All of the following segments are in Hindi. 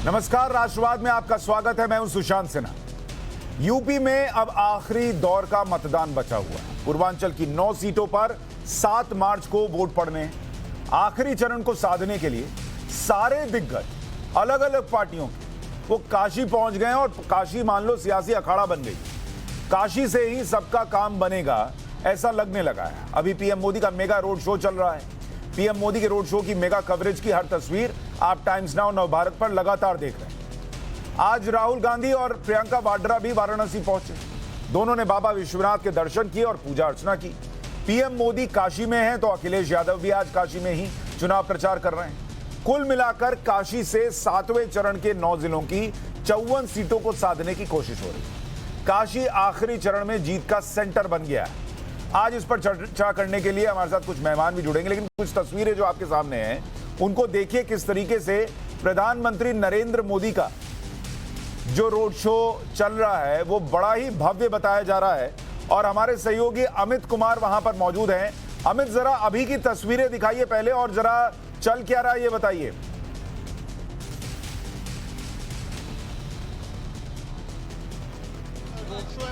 नमस्कार, राष्ट्रवाद में आपका स्वागत है। मैं हूं सुशांत सिन्हा। यूपी में अब आखिरी दौर का मतदान बचा हुआ है। पूर्वांचल की 9 सीटों पर 7 मार्च को वोट पड़ने। आखिरी चरण को साधने के लिए सारे दिग्गज अलग अलग पार्टियों के वो काशी पहुंच गए और काशी मान लो सियासी अखाड़ा बन गई। काशी से ही सबका काम बनेगा ऐसा लगने लगा है। अभी पीएम मोदी का मेगा रोड शो चल रहा है। पीएम मोदी के रोड शो की मेगा कवरेज की हर तस्वीर आप टाइम्स नाउ नवभारत पर लगातार देख रहे हैं। आज राहुल गांधी और प्रियंका वाड्रा भी वाराणसी पहुंचे। दोनों ने बाबा विश्वनाथ के दर्शन किए और पूजा अर्चना की। पीएम मोदी काशी में हैं तो अखिलेश यादव भी आज काशी में ही चुनाव प्रचार कर रहे हैं। कुल मिलाकर काशी से 7वें चरण के 9 जिलों की 54 सीटों को साधने की कोशिश हो रही है। काशी आखिरी चरण में जीत का सेंटर बन गया है। आज इस पर चर्चा करने के लिए हमारे साथ कुछ मेहमान भी जुड़ेंगे, लेकिन कुछ तस्वीरें जो आपके सामने हैं उनको देखिए किस तरीके से प्रधानमंत्री नरेंद्र मोदी का जो रोड शो चल रहा है वो बड़ा ही भव्य बताया जा रहा है। और हमारे सहयोगी अमित कुमार वहां पर मौजूद हैं। अमित, जरा अभी की तस्वीरें दिखाइए पहले और जरा चल क्या रहा है ये बताइए।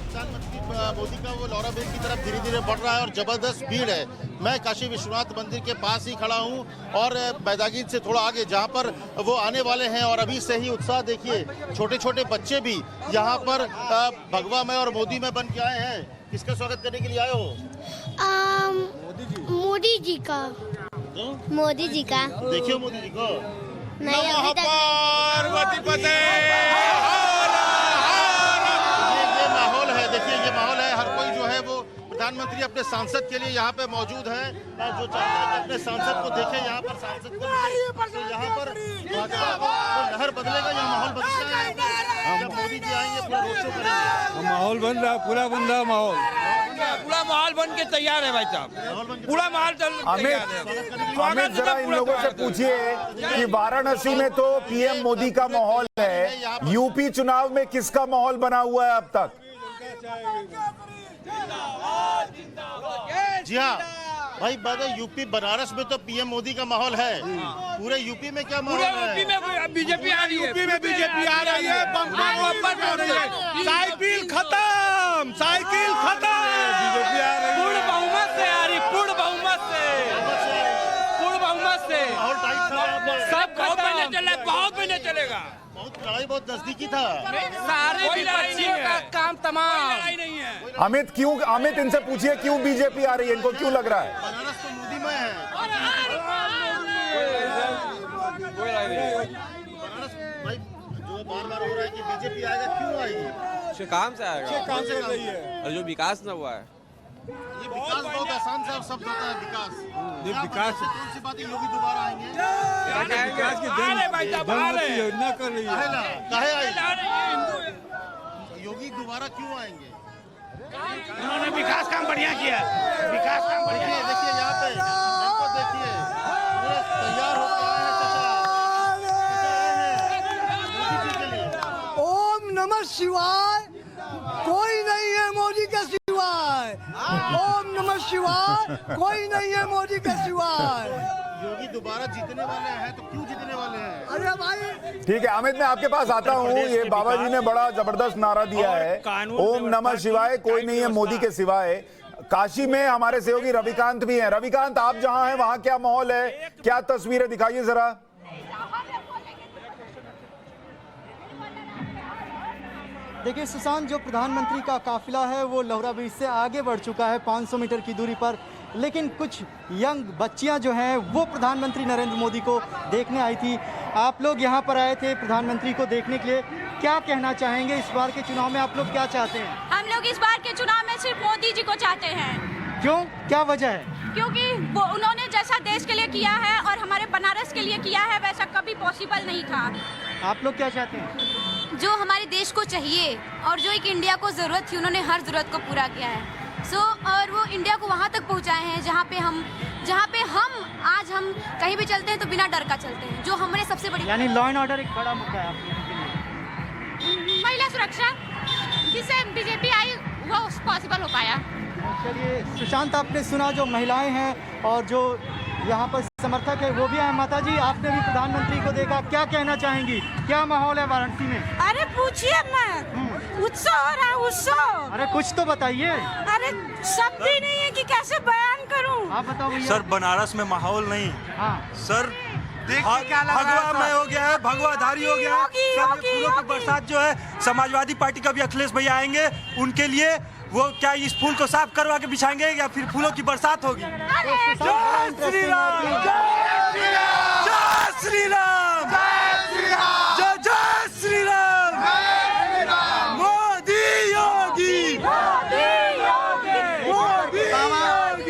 प्रधानमंत्री मोदी का वो लौरा बेल की तरफ धीरे धीरे बढ़ रहा है और जबरदस्त भीड़ है। मैं काशी विश्वनाथ मंदिर के पास ही खड़ा हूं और बैदागीर से थोड़ा आगे जहां पर वो आने वाले हैं और अभी से ही उत्साह देखिए। छोटे छोटे बच्चे भी यहां पर भगवा में और मोदी में बन के आए हैं। किसका स्वागत करने के लिए आए हो? मोदी जी का। मोदी जी का। देखिए मोदी जी को। नहीं अभी तक देखिए ये माहौल है। हर कोई जो है वो प्रधानमंत्री अपने सांसद के लिए यहाँ पे मौजूद है। जो चाहता है कि अपने सांसद को देखे, यहाँ पर सांसद को देखे, तो यहाँ पर लहर बदलेगा, यहाँ माहौल बदलेगा है। जब मोदी जी आएंगे पूरा रोड शो करेंगे। माहौल बन रहा है, पूरा बन रहा है माहौल। पूरा माहौल बन के तैयार है भाई साहब। पूरा माहौल अमित, जरा इन लोगों से पूछिए कि वाराणसी में तो पीएम मोदी का माहौल है, यूपी चुनाव में किसका माहौल बना हुआ है अब तक? जी हाँ भाई, यूपी बनारस में तो पीएम मोदी का माहौल है। पूरे यूपी में क्या माहौल है? यूपी में बीजेपी आ रही है। यूपी में बीजेपी आ रही है। साइकिल खत्म, साइकिल खत्म। बीजेपी आ रही है। पूर्ण बहुमत से आ रही, पूर्ण बहुमत से, पूर्ण बहुमत से। माहौल टाइट था। सब बहुत महीने चले, बहुत महीने चलेगा। बहुत लड़ाई बहुत नजदीकी था। सारे विपक्षियों का काम तमाम। लड़ाई नहीं है। अमित इनसे पूछिए क्यों बीजेपी आ रही है, इनको क्यों लग रहा है? बनारस तो मोदी में है। बनारस भाई जो बार-बार हो रहा है कि बीजेपी आएगा, क्यों आएगी? काम से आएगा। काम से रही है और जो विकास न हुआ है, ये विकास बहुत आसान से शब्द होता है। विकास विकास कौन सी बात है? योगी दोबारा आएंगे। विकास की जनमत योजना कर रही है। काहे आएंगे? योगी दोबारा क्यों आएंगे? उन्होंने विकास काम बढ़िया किया। विकास काम बढ़िया। देखिए यहाँ पे इनको देखिए, पूरे तैयार होके आए हैं। मोदी जी के लिए ओम नमः शिवाय। कोई नहीं है मोदी के सिवाय। ओम नमः शिवाय। कोई नहीं है मोदी के सिवाय। योगी दोबारा जीतने वाले हैं तो क्यों जीतने वाले हैं? अरे भाई ठीक है अमित, मैं आपके पास आता हूँ। ये बाबा जी ने बड़ा जबरदस्त नारा दिया है, ओम नमः शिवाय, कोई नहीं है मोदी के सिवाय। काशी में हमारे सहयोगी रविकांत भी हैं। रविकांत, आप जहां हैं वहां क्या माहौल है, क्या तस्वीरें दिखाइए जरा। देखिए सुशांत, जो प्रधानमंत्री का काफिला है वो लौरा ब्रिज से आगे बढ़ चुका है 500 मीटर की दूरी पर, लेकिन कुछ यंग बच्चियां जो हैं वो प्रधानमंत्री नरेंद्र मोदी को देखने आई थी। आप लोग यहां पर आए थे प्रधानमंत्री को देखने के लिए, क्या कहना चाहेंगे? इस बार के चुनाव में आप लोग क्या चाहते हैं? हम लोग इस बार के चुनाव में सिर्फ मोदी जी को चाहते हैं। क्यों, क्या वजह है? क्योंकि वो उन्होंने जैसा देश के लिए किया है और हमारे बनारस के लिए किया है वैसा कभी पॉसिबल नहीं था। आप लोग क्या चाहते हैं? जो हमारे देश को चाहिए और जो एक इंडिया को ज़रूरत थी, उन्होंने हर ज़रूरत को पूरा किया है। और वो इंडिया को वहाँ तक पहुँचाए हैं जहाँ पे हम आज हम कहीं भी चलते हैं तो बिना डर का चलते हैं, जो हमारे सबसे बड़ी। यानी लॉ एंड ऑर्डर एक बड़ा मुद्दा है आप लोगों के लिए। महिला सुरक्षा जिससे बीजेपी आई वो पॉसिबल हो पाया। चलिए सुशांत, आपने सुना जो महिलाएं हैं और जो यहाँ पर समर्थक है वो भी आए। माता जी, आपने भी प्रधानमंत्री को देखा, क्या कहना चाहेंगी, क्या माहौल है वाराणसी में? अरे पूछिए मत, उत्सव हो रहा है, उत्सव। अरे कुछ तो बताइए। अरे शब्द ही नहीं है कि कैसे बयान करूं। आप बताओ भैया। सर बनारस में माहौल नहीं। हाँ सर भगवा में हो गया है, भगवाधारी हो गया है। सर ये फूलों की बरसात जो है, समाजवादी पार्टी का भी अखिलेश भैया आएंगे, उनके लिए वो क्या इस फूल को साफ करवा के बिछाएंगे या फिर फूलों की बरसात होगी? जय श्री राम, जय श्री राम, जय जय श्री राम, मोदी योगी,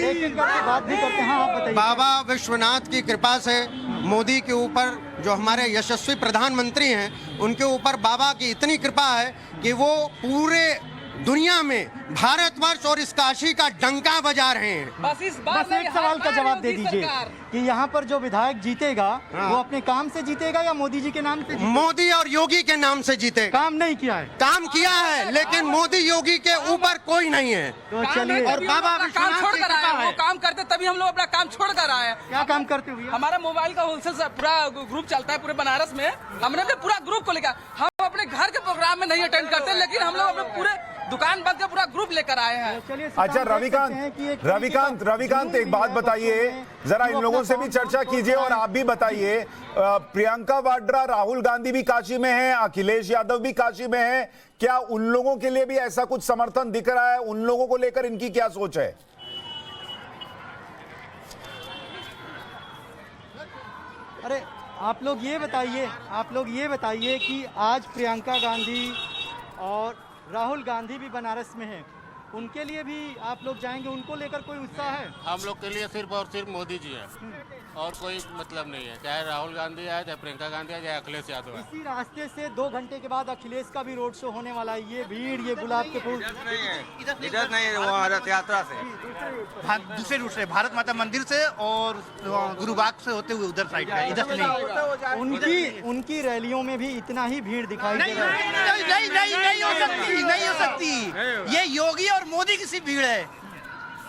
एक एक करके बात भी करते हैं। हाँ आप बताइए। बाबा विश्वनाथ की कृपा से मोदी के ऊपर, जो हमारे यशस्वी प्रधानमंत्री हैं, उनके ऊपर बाबा की इतनी कृपा है कि वो पूरे दुनिया में भारतवर्ष और इस काशी का डंका बजा रहे हैं। बस एक सवाल का जवाब दे दीजिए कि यहाँ पर जो विधायक जीतेगा वो अपने काम से जीतेगा या मोदी जी के नाम से जीतेगा? मोदी और योगी के नाम से जीतेगा। काम नहीं किया है। काम किया है, लेकिन मोदी योगी के ऊपर कोई नहीं है। तो चलिए, और बाबा विश्वनाथ की कृपा है। वो काम करते तभी हम लोग अपना काम छोड़ कर आए हैं। क्या काम करते हुए? हमारा मोबाइल का होलसेल पूरा ग्रुप चलता है पूरे बनारस में। हमने अपने पूरा ग्रुप को लेकर, हम अपने घर के प्रोग्राम में नहीं अटेंड करते, लेकिन हम लोग अपने पूरे दुकान बंद कर पूरा ग्रुप लेकर आए हैं। अच्छा रविकांत एक बात बताइए, जरा इन लोगों से भी चर्चा कीजिए और आप भी बताइए। प्रियंका वाड्रा, राहुल गांधी भी काशी में हैं, अखिलेश यादव भी काशी में हैं, क्या उन लोगों के लिए भी ऐसा कुछ समर्थन दिख रहा है? उन लोगों को लेकर इनकी क्या सोच है? अरे आप लोग ये बताइए कि आज प्रियंका गांधी और राहुल गांधी भी बनारस में हैं, उनके लिए भी आप लोग जाएंगे? उनको लेकर कोई उत्साह है? हम लोग के लिए सिर्फ और सिर्फ मोदी जी है और कोई मतलब नहीं है, चाहे राहुल गांधी आए, चाहे प्रियंका गांधी आए, चाहे अखिलेश यादव आए। इसी रास्ते से 2 घंटे के बाद अखिलेश का भी रोड शो होने वाला है। ये भीड़, ये गुलाब के फूल इधर नहीं है, वहाँ रथ यात्रा से, दूसरे रूट से, भारत माता मंदिर से और गुरुबाग से होते हुए उधर साइड है, इधर से नहीं। उनकी रैलियों में भी इतना ही भीड़ दिखाई दे रहा है। नहीं हो सकती। ये योगी और मोदी की सी भीड़ है।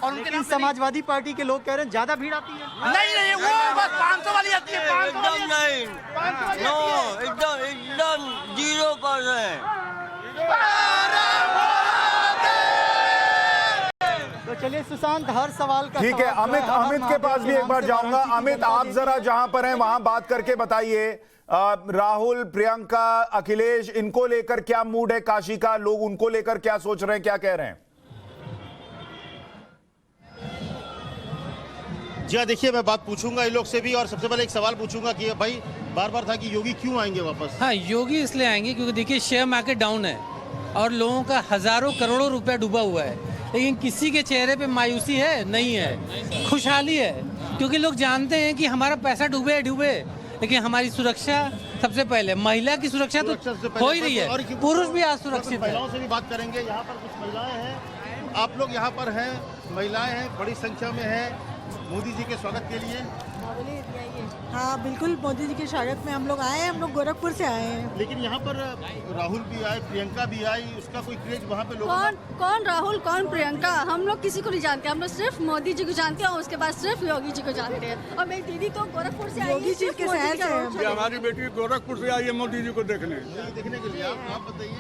और लेकिन समाजवादी पार्टी के लोग कह रहे हैं ज्यादा भीड़ आती है। नहीं, वो बस 500 वाली आती है। 500 वाली नहीं, एकदम 0%। तो चलिए सुशांत, हर सवाल का ठीक है, अमित के पास भी एक बार जाऊंगा। अमित, आप जरा जहां पर हैं वहां बात करके बताइए, राहुल, प्रियंका, अखिलेश, इनको लेकर क्या मूड है काशी का? लोग उनको लेकर क्या सोच रहे हैं, क्या कह रहे हैं? जी हाँ, देखिए मैं बात पूछूंगा इन लोग से भी, और सबसे पहले एक सवाल पूछूंगा कि भाई बार बार था कि योगी क्यों आएंगे वापस? हाँ, योगी इसलिए आएंगे क्योंकि देखिए शेयर मार्केट डाउन है और लोगों का हजारों करोड़ों रुपया डूबा हुआ है, लेकिन किसी के चेहरे पे मायूसी है नहीं है, खुशहाली है, क्योंकि लोग जानते हैं कि हमारा पैसा डूबे, लेकिन हमारी सुरक्षा सबसे पहले, महिला की सुरक्षा तो हो ही रही है, पुरुष भी आज सुरक्षित है। महिलाओं से भी बात करेंगे। यहाँ पर कुछ महिलाएं हैं, आप लोग यहाँ पर हैं, महिलाएं हैं, बड़ी संख्या में है मोदी जी के स्वागत के लिए। हाँ बिल्कुल, मोदी जी के स्वागत में हम लोग आए हैं। हम लोग गोरखपुर से आए हैं। लेकिन यहाँ पर राहुल भी आए, प्रियंका भी आई, उसका कोई क्रेज वहाँ पे लोग? कौन राहुल, कौन प्रियंका, हम लोग किसी को नहीं जानते। हम लोग सिर्फ मोदी जी को जानते हैं और उसके बाद सिर्फ योगी जी को जानते हैं। और मेरी दीदी तो गोरखपुर से आई है, योगी जी के शहर से। हमारी बेटी गोरखपुर से आई है मोदी जी को देखने के लिए। आप बताइए।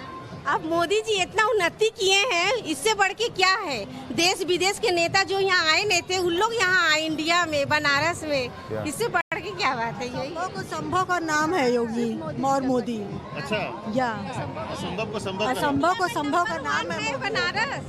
अब मोदी जी इतना उन्नति किए हैं, इससे बढ़ के क्या है? देश विदेश के नेता जो यहाँ आए नहीं थे, उन लोग यहाँ आए इंडिया में, बनारस में, इससे बढ़ के क्या बात है? यही संभव का नाम है योगी और मोदी। अच्छा, या असंभव को संभव का नाम है बनारस।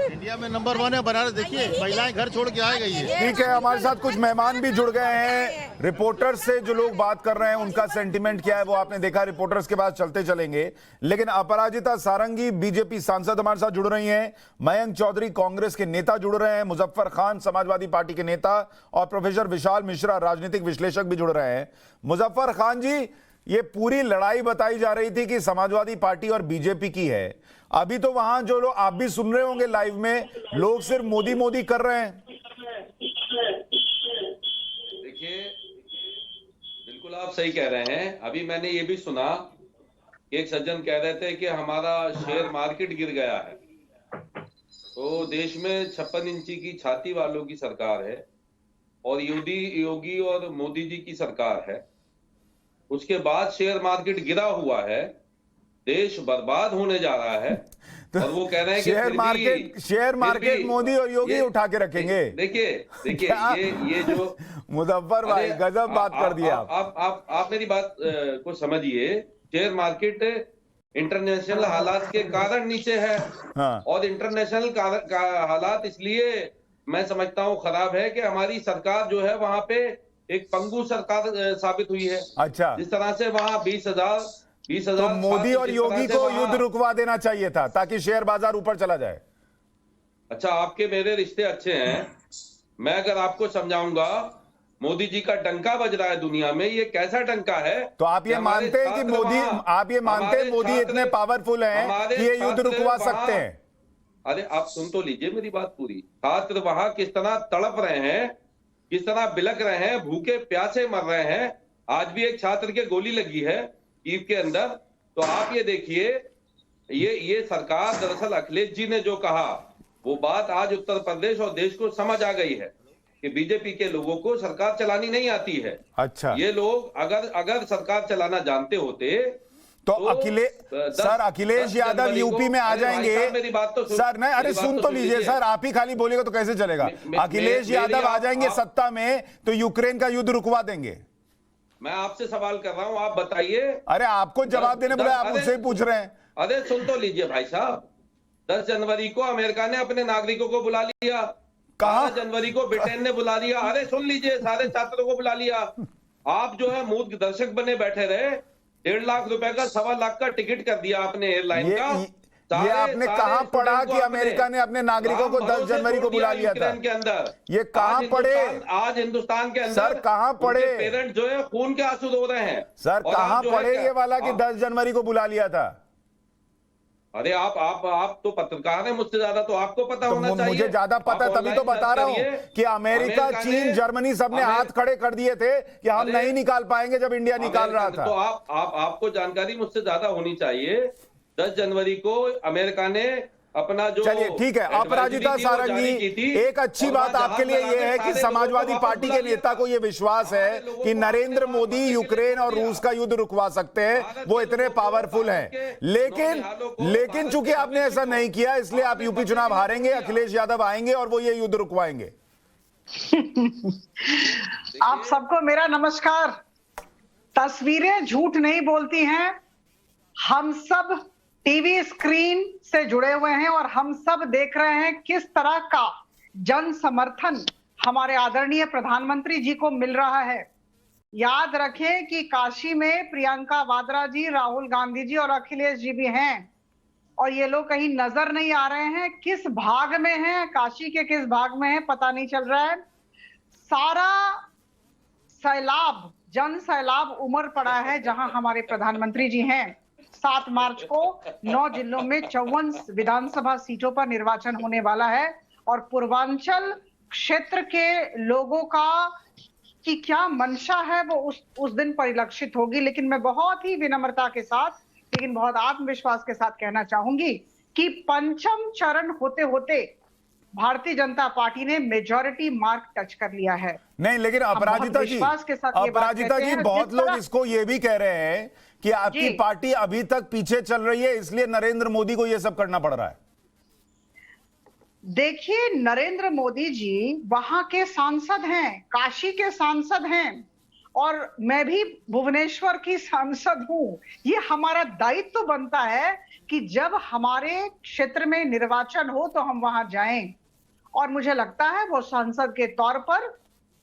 इंडिया में नंबर 1 है बनारस। देखिए महिलाएं घर छोड़ के आ गई है। ठीक है, हमारे साथ कुछ मेहमान भी जुड़ गए हैं। रिपोर्टर्स से जो लोग बात कर रहे हैं उनका सेंटीमेंट क्या है वो आपने देखा। रिपोर्टर्स के बाद चलते चलेंगे, लेकिन अपराजिता सारंगी बीजेपी सांसद हमारे साथ जुड़ रही हैं, मयंक चौधरी कांग्रेस के नेता जुड़ रहे हैं, मुजफ्फर खान समाजवादी पार्टी के नेता और प्रोफेसर विशाल मिश्रा राजनीतिक विश्लेषक भी जुड़ रहे हैं। मुजफ्फर खान जी, ये पूरी लड़ाई बताई जा रही थी कि समाजवादी पार्टी और बीजेपी की है। अभी तो वहां जो लोग, आप भी सुन रहे होंगे लाइव में, लोग सिर्फ मोदी मोदी कर रहे हैं। देखिए बिल्कुल आप सही कह रहे हैं। अभी मैंने ये भी सुना, एक सज्जन कह रहे थे कि हमारा शेयर मार्केट गिर गया है। तो देश में 56 इंची की छाती वालों की सरकार है और योगी और मोदी जी की सरकार है, उसके बाद शेयर मार्केट गिरा हुआ है, देश बर्बाद होने जा रहा है, तो और वो कह रहे हैं कि शेयर मार्केट मोदी और योगी उठा के रखेंगे। देखिए ये जो मुजफ्फर भाई गजब बात कर दिया आप मेरी बात को समझिए। शेयर मार्केट इंटरनेशनल हालात के कारण नीचे है, हाँ। और इंटरनेशनल हालात इसलिए मैं समझता हूँ खराब है कि हमारी सरकार जो है वहां पे एक पंगु सरकार साबित हुई है। अच्छा, जिस तरह से वहां 20,000 तो मोदी और योगी को युद्ध रुकवा देना चाहिए था ताकि शेयर बाजार ऊपर चला जाए। अच्छा, आपके मेरे रिश्ते अच्छे हैं, मैं अगर आपको समझाऊंगा मोदी जी का डंका बज रहा है दुनिया में, ये कैसा डंका है? तो आप ये मानते हैं कि मोदी इतने पावरफुल हैं कि ये युद्ध रुकवा सकते हैं? अरे आप सुन तो लीजिए मेरी बात पूरी। छात्र वहां किस तरह तड़प रहे हैं, किस तरह बिलक रहे हैं, भूखे प्यासे मर रहे हैं। आज भी एक छात्र के गोली लगी है ईद के अंदर। तो आप ये देखिए, ये सरकार दरअसल अखिलेश जी ने जो कहा वो बात आज उत्तर प्रदेश और देश को समझ आ गई है कि बीजेपी के लोगों को सरकार चलानी नहीं आती है। अच्छा, ये लोग अगर सरकार चलाना जानते होते तो अखिलेश यादव यूपी में आ जाएंगे। मेरी बात तो सर नहीं, अरे सुन तो लीजिए सर, आप ही खाली बोलेगा तो कैसे चलेगा? अखिलेश यादव आ जाएंगे सत्ता में तो यूक्रेन का युद्ध रुकवा देंगे। मैं आपसे सवाल कर रहा हूं, आप बताइए। अरे आपको जवाब देने बोले, आप मुझसे ही पूछ रहे हैं। अरे सुन तो लीजिए भाई साहब, 10 जनवरी को अमेरिका ने अपने नागरिकों को बुला लिया, 12 जनवरी को ब्रिटेन ने बुला लिया। अरे सुन लीजिए, सारे छात्रों को बुला लिया। आप जो है मूक दर्शक बने बैठे रहे। 1.5 लाख रुपए का 1.25 लाख का टिकट कर दिया आपने एयरलाइन का। ये आपने कहां पढ़ा कि अमेरिका ने अपने नागरिकों को 10 जनवरी को बुला लिया था? के अंदर ये कहां पढ़े? आज हिंदुस्तान के अंदर सर कहां पढ़े? पेरेंट जो है खून के आंसू रो रहे हैं। सर कहां पढ़े ये वाला कि 10 जनवरी को बुला लिया था? अरे आप तो पत्रकार हैं मुझसे ज्यादा, तो आपको पता होना चाहिए। मुझे ज्यादा पता, तभी तो बता रहा हूं कि अमेरिका, चीन, जर्मनी सबने हाथ खड़े कर दिए थे कि हम नहीं निकाल पाएंगे जब इंडिया निकाल रहा था। तो आपको जानकारी मुझसे ज्यादा होनी चाहिए। 10 जनवरी को अमेरिका ने अपना जो, चलिए ठीक है, अपराजिता सारंगी, एक अच्छी बात आपके लिए यह है कि समाजवादी पार्टी के नेता को यह विश्वास है कि नरेंद्र मोदी यूक्रेन और रूस का युद्ध रुकवा सकते हैं, वो इतने पावरफुल हैं। लेकिन चूंकि आपने ऐसा नहीं किया, इसलिए आप यूपी चुनाव हारेंगे, अखिलेश यादव आएंगे और वो ये युद्ध रुकवाएंगे। आप सबको मेरा नमस्कार। तस्वीरें झूठ नहीं बोलती हैं। हम सब टीवी स्क्रीन से जुड़े हुए हैं और हम सब देख रहे हैं किस तरह का जन समर्थन हमारे आदरणीय प्रधानमंत्री जी को मिल रहा है। याद रखें कि काशी में प्रियंका वाड्रा जी, राहुल गांधी जी और अखिलेश जी भी हैं, और ये लोग कहीं नजर नहीं आ रहे हैं। किस भाग में हैं, काशी के किस भाग में हैं, पता नहीं चल रहा है। सारा सैलाब, जन सैलाब उमड़ पड़ा है जहां हमारे प्रधानमंत्री जी हैं। 7 मार्च को 9 जिलों में 54 विधानसभा सीटों पर निर्वाचन होने वाला है, और पूर्वांचल क्षेत्र के लोगों का की क्या मंशा है वो उस दिन परिलक्षित होगी। लेकिन मैं बहुत ही विनम्रता के साथ, लेकिन बहुत आत्मविश्वास के साथ कहना चाहूंगी कि पंचम चरण होते होते भारतीय जनता पार्टी ने मेजॉरिटी मार्क टच कर लिया है। नहीं, लेकिन अपराजिता जी, बहुत लोग इसको ये भी कह रहे हैं कि आपकी पार्टी अभी तक पीछे चल रही है, इसलिए नरेंद्र मोदी को ये सब करना पड़ रहा है। देखिए, नरेंद्र मोदी जी वहां के सांसद हैं, काशी के सांसद हैं, और मैं भी भुवनेश्वर की सांसद हूं। ये हमारा दायित्व बनता है कि जब हमारे क्षेत्र में निर्वाचन हो तो हम वहां जाएं, और मुझे लगता है वो सांसद के तौर पर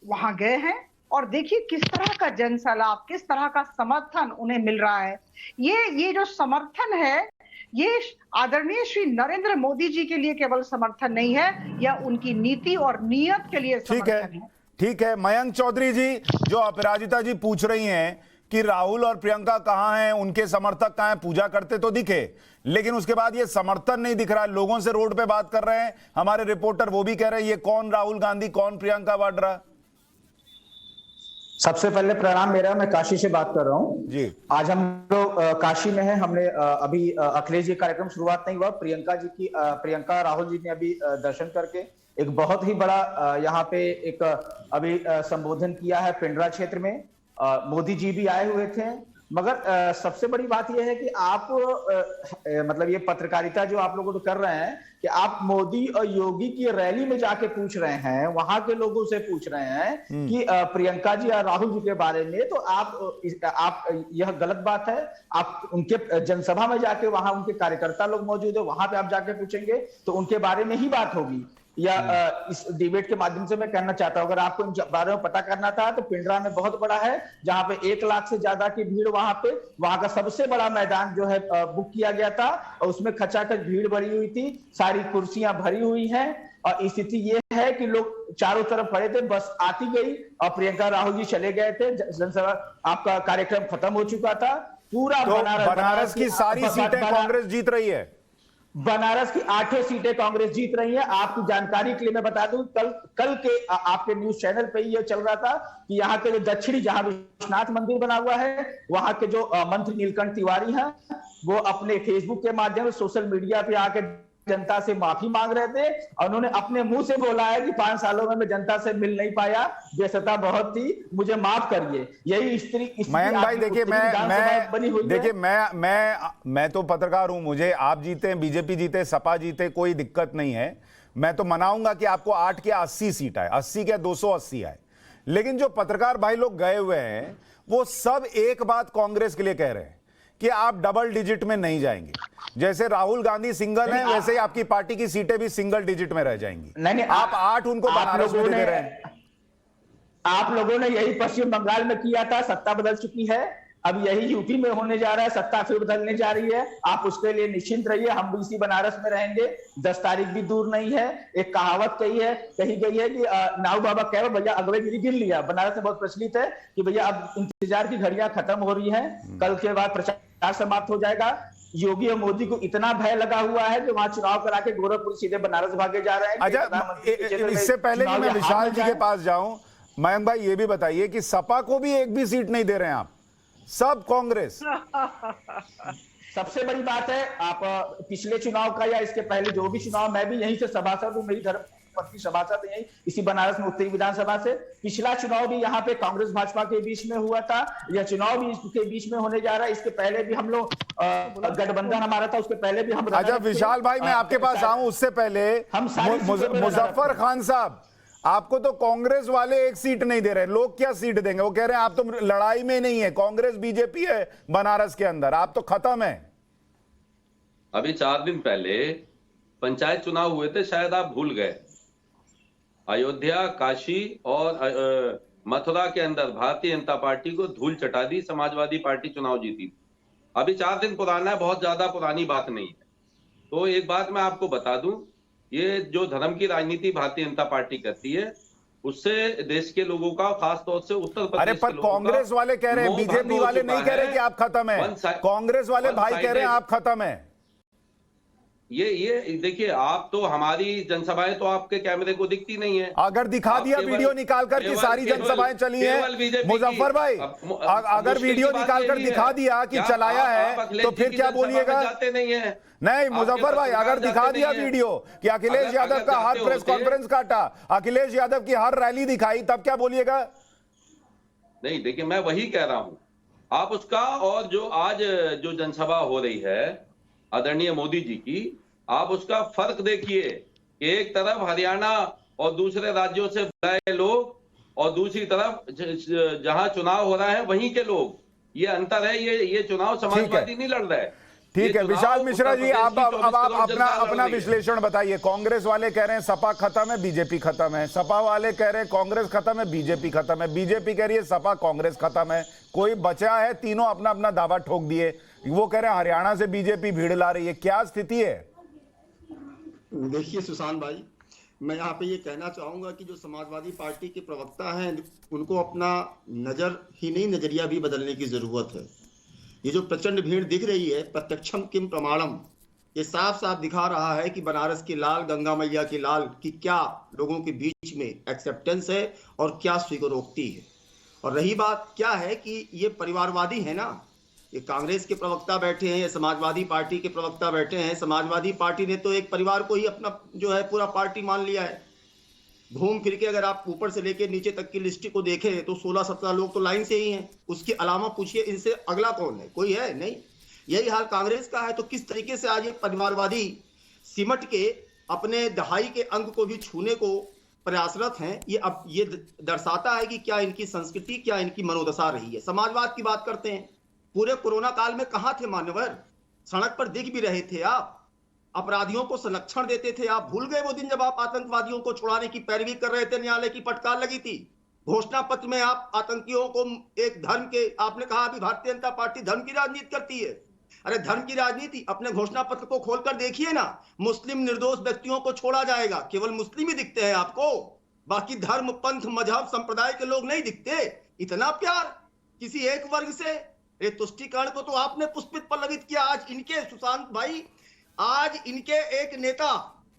वहां गए हैं। और देखिए किस तरह का जनसैलाब, किस तरह का समर्थन उन्हें मिल रहा है। ये जो समर्थन है, ये आदरणीय श्री नरेंद्र मोदी जी के लिए केवल समर्थन नहीं है, यह उनकी नीति और नियत के लिए समर्थन है। ठीक है, मयंक चौधरी जी, जो अपराजिता जी पूछ रही हैं कि राहुल और प्रियंका कहां हैं, उनके समर्थक कहां हैं, पूजा करते तो दिखे, लेकिन उसके बाद ये समर्थन नहीं दिख रहा है। लोगों से रोड पे बात कर रहे हैं, हमारे रिपोर्टर वो भी कह रहे हैं ये कौन राहुल गांधी, कौन प्रियंका वाड्रा। सबसे पहले प्रणाम मेरा, मैं काशी से बात कर रहा हूँ जी। आज हम लोग काशी में हैं। हमने अभी अखिलेश जी कार्यक्रम शुरुआत नहीं हुआ, प्रियंका राहुल जी ने अभी दर्शन करके एक बहुत ही बड़ा यहाँ पे एक अभी संबोधन किया है पिंडरा क्षेत्र में। मोदी जी भी आए हुए थे, मगर सबसे बड़ी बात यह है कि आप मतलब ये पत्रकारिता जो आप लोगों को कर रहे हैं कि आप मोदी और योगी की रैली में जाके पूछ रहे हैं, वहां के लोगों से पूछ रहे हैं कि प्रियंका जी और राहुल जी के बारे में, तो आप यह गलत बात है। आप उनके जनसभा में जाके, वहां उनके कार्यकर्ता लोग मौजूद है, वहां पे आप जाके पूछेंगे तो उनके बारे में ही बात होगी। या इस डिबेट के माध्यम से मैं कहना चाहता हूं, अगर आपको इन बारे में पता करना था तो पिंडरा में बहुत बड़ा है, जहां पे 1 लाख से ज्यादा की भीड़, वहां का सबसे बड़ा मैदान जो है बुक किया गया था और उसमें खचाखच भीड़ भरी हुई थी, सारी कुर्सियां भरी हुई हैं और स्थिति ये है कि लोग चारों तरफ खड़े थे, बस आती गई और प्रियंका राहुल जी चले गए थे, जनसभा आपका कार्यक्रम खत्म हो चुका था। पूरा तो बनारस की सारी सीटें कांग्रेस जीत रही है। बनारस की 8 सीटें कांग्रेस जीत रही है। आपकी जानकारी के लिए मैं बता दूं, कल के आपके न्यूज चैनल पे ये चल रहा था कि यहाँ के जो दक्षिणी, जहां विश्वनाथ मंदिर बना हुआ है, वहां के जो मंत्री नीलकंठ तिवारी हैं, वो अपने फेसबुक के माध्यम से सोशल मीडिया पे आके जनता से माफी मांग रहे थे और उन्होंने अपने मुंह से बोला है कि 5 सालों में मैं जनता से मिल नहीं पाया, व्यस्तता बहुत थी, मुझे माफ करिए। यही स्त्री मयंक भाई देखिए, मैं तो पत्रकार हूं, मुझे आप जीते, बीजेपी जीते, सपा जीते, कोई दिक्कत नहीं है। मैं तो मनाऊंगा कि आपको 8 के 80 सीट आए, 80 के 280 आए। लेकिन जो पत्रकार भाई लोग गए हुए हैं वो सब एक बात कांग्रेस के लिए कह रहे हैं कि आप डबल डिजिट में नहीं जाएंगे। जैसे राहुल गांधी सिंगल है, वैसे ही आपकी पार्टी की सीटें भी सिंगल डिजिट में रह जाएंगी। नहीं, आप 8 उनको बनारस में दे रहे हैं। आप लोगों ने यही पश्चिम बंगाल में किया था, सत्ता बदल चुकी है, अब यही यूपी में होने जा रहा है, सत्ता फिर बदलने जा रही है। आप उसके लिए निश्चिंत रहिए, हम भी इसी बनारस में रहेंगे, 10 तारीख भी दूर नहीं है। एक कहावत कही गई है कि नाऊ बाबा कह भैया अगवे गिरी गिन लिया। बनारस में बहुत प्रचलित है कि भैया अब इंतजार की घड़ियां खत्म हो रही हैं, कल के बाद प्रचार समाप्त हो जाएगा। योगी और मोदी को इतना भय लगा हुआ है कि वहां चुनाव करा के गोरखपुर सीधे बनारस भागे जा रहे हैं। अच्छा, इससे पहले कि मैं विशाल जी के पास जाऊं, मयंक भाई ये भी बताइए कि सपा को भी एक भी सीट नहीं दे रहे हैं आप, सब कांग्रेस। सबसे बड़ी बात है, आप पिछले चुनाव का या इसके पहले जो भी चुनाव, मैं भी यहीं से सभासद हूं, मेरी धर्मपत्नी सभासद है यहीं इसी बनारस में उत्तरी विधानसभा से। पिछला चुनाव भी यहाँ पे कांग्रेस भाजपा के बीच में हुआ था, यह चुनाव भी इसके बीच में होने जा रहा है। इसके पहले भी हम लोग गठबंधन हमारा था, उसके पहले भी हम। अच्छा विशाल भाई, मैं आपके पास आऊं उससे पहले मुजफ्फर खान साहब, आपको तो कांग्रेस वाले एक सीट नहीं दे रहे, लोग क्या सीट देंगे? वो कह रहे हैं आप तो लड़ाई में नहीं है, कांग्रेस बीजेपी है बनारस के अंदर, आप तो खत्म है। अभी 4 दिन पहले पंचायत चुनाव हुए थे, शायद आप भूल गए। अयोध्या, काशी और मथुरा के अंदर भारतीय जनता पार्टी को धूल चटा दी, समाजवादी पार्टी चुनाव जीती। अभी 4 दिन पुराना है, बहुत ज्यादा पुरानी बात नहीं है। तो एक बात मैं आपको बता दूं, ये जो धर्म की राजनीति भारतीय जनता पार्टी करती है, उससे देश के लोगों का, खासतौर से उत्तर प्रदेश। अरे पर कांग्रेस वाले कह रहे हैं, बीजेपी वाले नहीं कह रहे कि आप खत्म है, कांग्रेस वाले भाई कह रहे हैं आप खत्म है। ये देखिए, आप तो, हमारी जनसभाएं तो आपके कैमरे को दिखती नहीं है। अगर दिखा दिया वीडियो निकालकर कि सारी जनसभाएं चली है मुजफ्फर भाई, अगर वीडियो निकालकर दिखा दिया कि चलाया है तो फिर क्या बोलिएगा? नहीं मुजफ्फर भाई, अगर दिखा दिया वीडियो कि अखिलेश यादव का हर प्रेस कॉन्फ्रेंस काटा, अखिलेश यादव की हर रैली दिखाई, तब क्या बोलिएगा? नहीं देखिए, मैं वही कह रहा हूं, आप उसका, और जो आज जो जनसभा हो रही है आदरणीय मोदी जी की, आप उसका फर्क देखिए कि एक तरफ हरियाणा और दूसरे राज्यों से बुलाए लोग और दूसरी तरफ जहां चुनाव हो रहा है वहीं के लोग, ये अंतर है। ये चुनाव समाजवादी नहीं लड़ रहा है। ठीक है विशाल मिश्रा जी, अब आप अपना विश्लेषण बताइए। कांग्रेस वाले कह रहे हैं सपा खत्म है, बीजेपी खत्म है, सपा वाले कह रहे हैं कांग्रेस खत्म है, बीजेपी खत्म है, बीजेपी कह रही है सपा कांग्रेस खत्म है, कोई बचा है? तीनों अपना अपना दावा ठोक दिए। वो कह रहे हैं हरियाणा से बीजेपी भीड़ ला रही है, क्या स्थिति है? देखिए सुशांत भाई, मैं यहाँ पे ये कहना चाहूंगा कि जो समाजवादी पार्टी के प्रवक्ता हैं, उनको अपना नजरिया भी बदलने की जरूरत है। ये जो प्रचंड भीड़ दिख रही है, प्रत्यक्षम किम प्रमाणम, ये साफ साफ दिखा रहा है कि बनारस की लाल, गंगा मैया की लाल की क्या लोगों के बीच में एक्सेप्टेंस है और क्या स्वीकारोक्ति है। और रही बात क्या है कि ये परिवारवादी है ना, ये कांग्रेस के प्रवक्ता बैठे हैं, ये समाजवादी पार्टी के प्रवक्ता बैठे हैं। समाजवादी पार्टी ने तो एक परिवार को ही अपना जो है पूरा पार्टी मान लिया है। घूम फिर के अगर आप ऊपर से लेके नीचे तक की लिस्ट को देखें तो 16-17 लोग तो लाइन से ही हैं। उसके अलावा पूछिए इनसे अगला कौन है, कोई है नहीं। यही हाल कांग्रेस का है। तो किस तरीके से आज ये परिवारवादी सिमट के अपने दहाई के अंग को भी छूने को प्रयासरत हैं, ये दर्शाता है कि क्या इनकी संस्कृति, क्या इनकी मनोदशा रही है। समाजवाद की बात करते हैं, पूरे कोरोना काल में कहां थे मान्यवर? सड़क पर दिख भी रहे थे आप, अपराधियों को संरक्षण देते थे आप। भूल गए वो दिन जब आप आतंकवादियों को छुड़ाने की पैरवी कर रहे थे, न्यायालय की फटकार लगी थी। घोषणा पत्र में आप आतंकियों को एक धर्म के, आपने कहा अभी भारतीय जनता पार्टी धर्म की राजनीति करती है। अरे धर्म की राजनीति, अपने घोषणा पत्र को खोलकर देखिए ना, मुस्लिम निर्दोष व्यक्तियों को छोड़ा जाएगा। केवल मुस्लिम ही दिखते हैं आपको, बाकी धर्म, पंथ, मजहब, संप्रदाय के लोग नहीं दिखते। इतना प्यार किसी एक वर्ग से? ये तुष्टीकरण को तो आपने पुष्पित पल्लवित किया। आज इनके सुशांत भाई, आज इनके एक नेता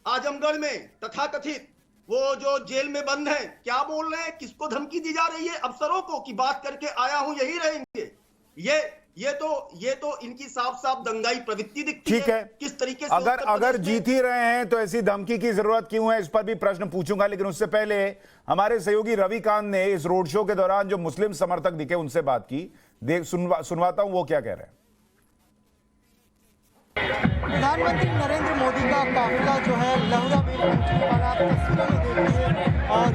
आजमगढ़ में तथाकथित वो जो जेल में बंद है, क्या बोल रहे हैं? किसको धमकी दी जा रही है? अफसरों को कि बात करके आया हूं यही रहेंगे। ये तो इनकी साफ साफ दंगाई प्रवृत्ति दिखती है। ठीक है, किस तरीके से अगर जीत ही रहे हैं तो ऐसी धमकी की जरूरत क्यों है, इस पर भी प्रश्न पूछूंगा। लेकिन उससे पहले हमारे सहयोगी रविकांत ने इस रोड शो के दौरान जो मुस्लिम समर्थक दिखे उनसे बात की, सुनवाता हूं वो क्या कह रहे हैं। प्रधानमंत्री नरेंद्र मोदी का काफिला जो है लहुरा बेल पहुंचने वाला, आप तस्वीरों में देखिए। और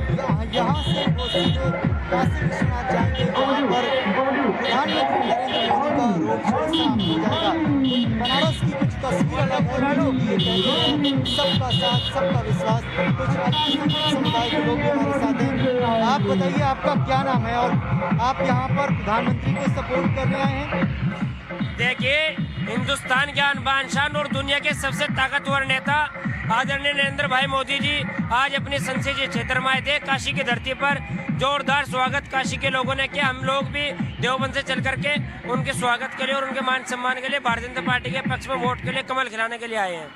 यहाँ से वो सीधे काशी विश्वनाथ जाएंगे, जहाँ पर प्रधानमंत्री नरेंद्र मोदी का रोड शो समाप्त हो जाएगा। बनारस की कुछ तस्वीर अलग है, लोग ये कहते हैं सबका साथ, सबका विश्वास। कुछ अल्पसंख्यक समुदाय के लोग भी हमारे साथ हैं। आप बताइए आपका क्या नाम है और आप यहाँ पर प्रधानमंत्री को सपोर्ट करने आए हैं? देखिए, हिंदुस्तान के आन शान और दुनिया के सबसे ताकतवर नेता आदरणीय नरेंद्र भाई मोदी जी आज अपने संसदीय क्षेत्र में आए थे। काशी की धरती पर जोरदार स्वागत काशी के लोगों ने किया। हम लोग भी देवबंद से चल करके उनके स्वागत के लिए और उनके मान सम्मान के लिए भारतीय जनता पार्टी के पक्ष में वोट के लिए कमल खिलाने के लिए आए हैं।